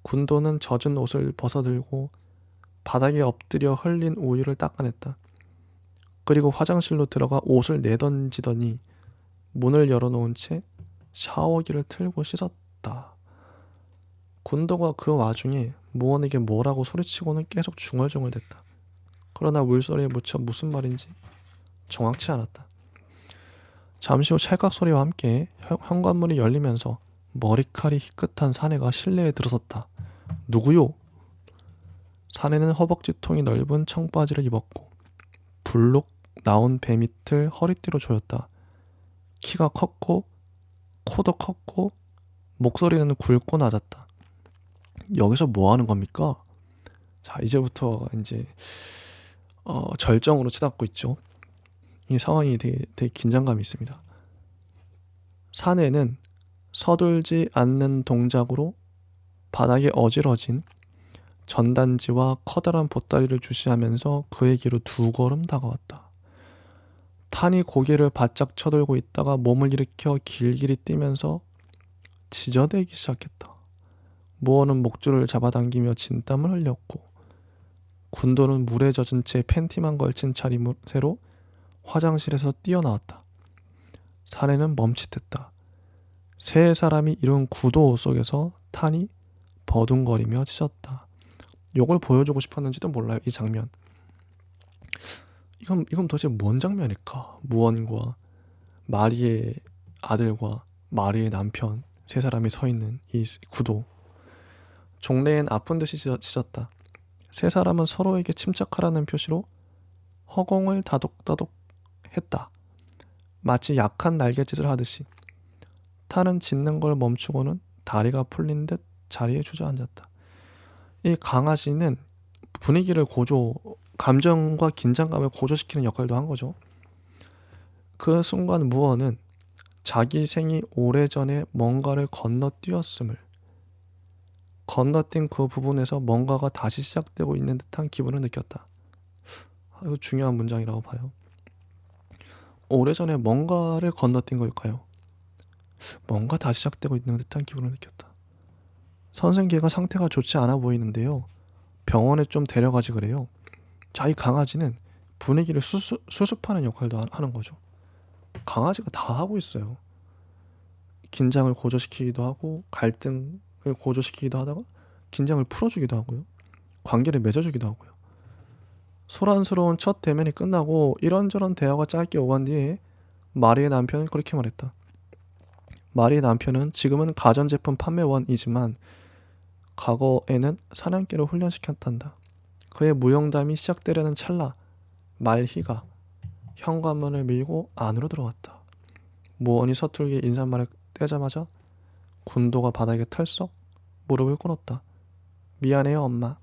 군도는 젖은 옷을 벗어들고 바닥에 엎드려 흘린 우유를 닦아냈다. 그리고 화장실로 들어가 옷을 내던지더니 문을 열어놓은 채 샤워기를 틀고 씻었다. 군도가 그 와중에 무언에게 뭐라고 소리치고는 계속 중얼중얼댔다. 그러나 물소리에 묻혀 무슨 말인지 정확치 않았다. 잠시 후 찰칵 소리와 함께 현관문이 열리면서 머리칼이 희끗한 사내가 실내에 들어섰다. 누구요? 사내는 허벅지통이 넓은 청바지를 입었고 불룩 나온 배 밑을 허리띠로 조였다. 키가 컸고 코도 컸고 목소리는 굵고 낮았다. 여기서 뭐 하는 겁니까? 자, 이제부터 이제 절정으로 치닫고 있죠. 이 상황이 되게 긴장감이 있습니다. 사내는 서둘지 않는 동작으로 바닥에 어지러진 전단지와 커다란 보따리를 주시하면서 그에게로 2걸음 다가왔다. 탄이 고개를 바짝 쳐들고 있다가 몸을 일으켜 길길이 뛰면서 지저대기 시작했다. 무어는 목줄을 잡아당기며 진땀을 흘렸고 군도는 물에 젖은 채 팬티만 걸친 차림새로 화장실에서 뛰어나왔다. 사내는 멈칫했다. 세 사람이 이룬 구도 속에서 탄이 버둥거리며 짖었다. 요걸 보여주고 싶었는지도 몰라요. 이 장면. 이건 도대체 뭔 장면일까? 무언과 마리의 아들과 마리의 남편 세 사람이 서 있는 이 구도. 종래엔 아픈 듯이 짖었다. 세 사람은 서로에게 침착하라는 표시로 허공을 다독다독 했다. 마치 약한 날갯짓을 하듯이. 탄은 짖는 걸 멈추고는 다리가 풀린 듯 자리에 주저앉았다. 이 강아지는 분위기를 감정과 긴장감을 고조시키는 역할도 한 거죠. 그 순간 무어는 자기 생이 오래전에 뭔가를 건너뛰었음을, 건너뛴 그 부분에서 뭔가가 다시 시작되고 있는 듯한 기분을 느꼈다. 이거 중요한 문장이라고 봐요. 오래전에 뭔가를 건너뛴 걸까요? 뭔가 다시 시작되고 있는 듯한 기분을 느꼈다. 선생개가 상태가 좋지 않아 보이는데요. 병원에 좀 데려가지 그래요. 자, 이 강아지는 분위기를 수습하는 역할도 하는 거죠. 강아지가 다 하고 있어요. 긴장을 고조시키기도 하고 갈등을 고조시키기도 하다가 긴장을 풀어주기도 하고요. 관계를 맺어주기도 하고요. 소란스러운 첫 대면이 끝나고 이런저런 대화가 짧게 오간 뒤에 마리의 남편은 그렇게 말했다. 마리의 남편은 지금은 가전제품 판매원이지만 과거에는 사냥개로 훈련시켰단다. 그의 무용담이 시작되려는 찰나 말희가 현관문을 밀고 안으로 들어왔다. 무언이 서툴게 인사말을 떼자마자 군도가 바닥에 털썩 무릎을 꿇었다. 미안해요 엄마.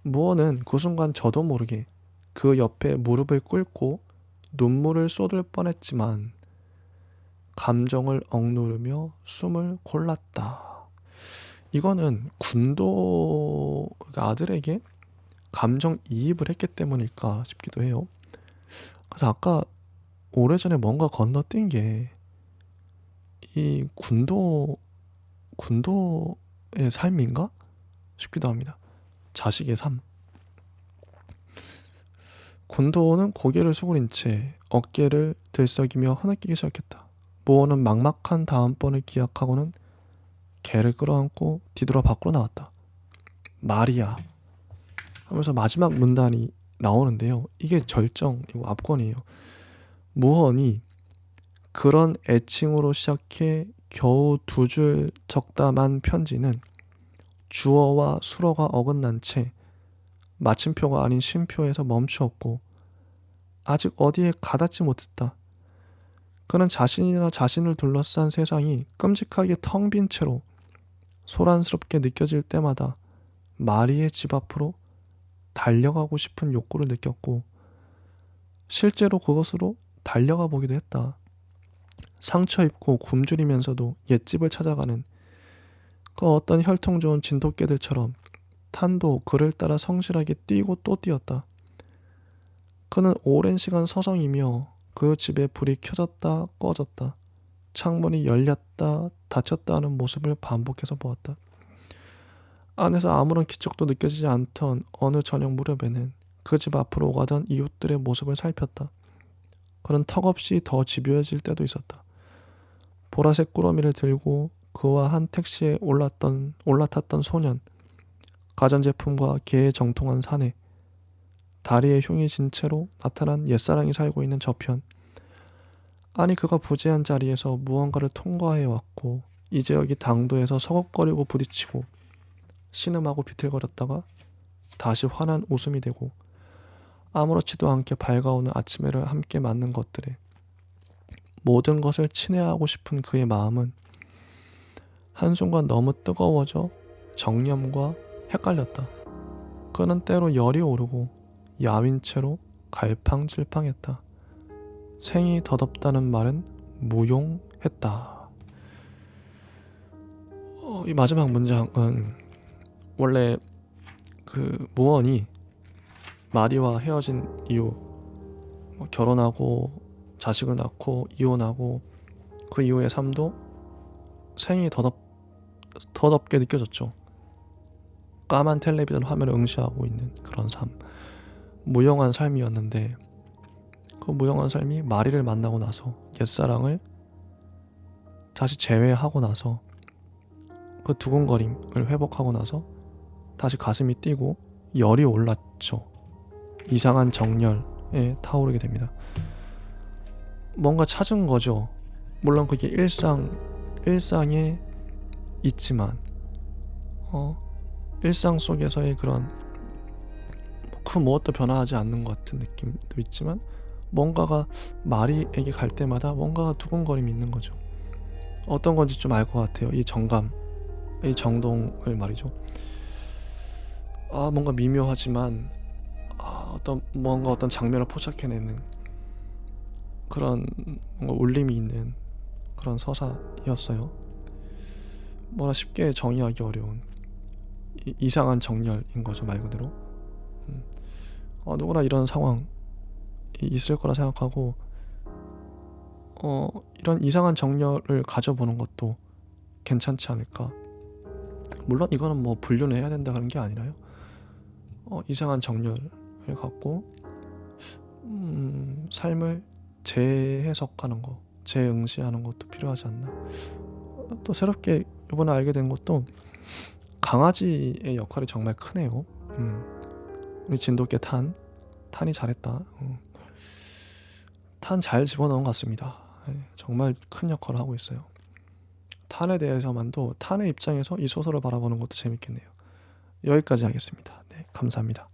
무언은 그 순간 저도 모르게 그 옆에 무릎을 꿇고 눈물을 쏟을 뻔했지만 감정을 억누르며 숨을 골랐다. 이거는 군도 아들에게 감정이입을 했기 때문일까 싶기도 해요. 그래서 아까 오래전에 뭔가 건너뛴 게 이 군도의 삶인가 싶기도 합니다. 자식의 삶. 군도는 고개를 수그린 채 어깨를 들썩이며 흐느끼기 시작했다. 무어는 막막한 다음번을 기약하고는 개를 끌어안고 뒤돌아 밖으로 나왔다. 마리아 하면서 마지막 문단이 나오는데요. 이게 절정이고 압권이에요. 무언이 그런 애칭으로 시작해 겨우 2줄 적다만 편지는 주어와 수어가 어긋난 채 마침표가 아닌 쉼표에서 멈추었고 아직 어디에 가닿지 못했다. 그는 자신이나 자신을 둘러싼 세상이 끔찍하게 텅 빈 채로 소란스럽게 느껴질 때마다 마리의 집 앞으로 달려가고 싶은 욕구를 느꼈고 실제로 그것으로 달려가 보기도 했다. 상처 입고 굶주리면서도 옛집을 찾아가는 그 어떤 혈통 좋은 진돗개들처럼 탄도 그를 따라 성실하게 뛰고 또 뛰었다. 그는 오랜 시간 서성이며 그 집에 불이 켜졌다 꺼졌다 창문이 열렸다 닫혔다 하는 모습을 반복해서 보았다. 안에서 아무런 기척도 느껴지지 않던 어느 저녁 무렵에는 그 집 앞으로 오가던 이웃들의 모습을 살폈다. 그는 턱없이 더 집요해질 때도 있었다. 보라색 꾸러미를 들고 그와 한 택시에 올라탔던 소년, 가전제품과 개의 정통한 사내, 다리에 흉이 진 채로 나타난 옛사랑이 살고 있는 저편. 아니 그가 부재한 자리에서 무언가를 통과해왔고 이제 여기 당도에서 서걱거리고 부딪히고 신음하고 비틀거렸다가 다시 환한 웃음이 되고 아무렇지도 않게 밝아오는 아침해를 함께 맞는 것들에 모든 것을 친애하고 싶은 그의 마음은 한순간 너무 뜨거워져 정념과 헷갈렸다. 그는 때로 열이 오르고 야윈 채로 갈팡질팡했다. 생이 더덥다는 말은 무용했다. 이 마지막 문장은 원래 그 무언이 마리와 헤어진 이후 결혼하고 자식을 낳고 이혼하고 그 이후의 삶도 생이 더덥게 느껴졌죠. 까만 텔레비전 화면을 응시하고 있는 그런 삶, 무용한 삶이었는데 그 무용한 삶이 마리를 만나고 나서 옛사랑을 다시 재회하고 나서 그 두근거림을 회복하고 나서 다시 가슴이 뛰고 열이 올랐죠. 이상한 정열에 타오르게 됩니다. 뭔가 찾은 거죠. 물론 그게 일상에 있지만 일상 속에서의 그런 그 무엇도 변화하지 않는 것 같은 느낌도 있지만 뭔가가 마리에게 갈 때마다 뭔가가 두근거림이 있는 거죠. 어떤 건지 좀 알 것 같아요. 이 정감, 이 정동을 말이죠. 뭔가 미묘하지만 어떤 장면을 포착해내는 그런 뭔가 울림이 있는 그런 서사였어요. 뭐라 쉽게 정의하기 어려운 이상한 정열인 거죠, 말 그대로. 누구나 이런 상황이 있을 거라 생각하고 이런 이상한 정열을 가져보는 것도 괜찮지 않을까. 물론 이거는 뭐 분류를 해야 된다 그런 게 아니라요. 이상한 정열을 갖고 삶을 재해석하는 거, 재응시하는 것도 필요하지 않나. 또 새롭게 이번에 알게 된 것도 강아지의 역할이 정말 크네요. 우리 진돗개 탄이 잘했다. 탄 잘 집어넣은 것 같습니다. 정말 큰 역할을 하고 있어요. 탄에 대해서만도 탄의 입장에서 이 소설을 바라보는 것도 재밌겠네요. 여기까지 하겠습니다. 네, 감사합니다.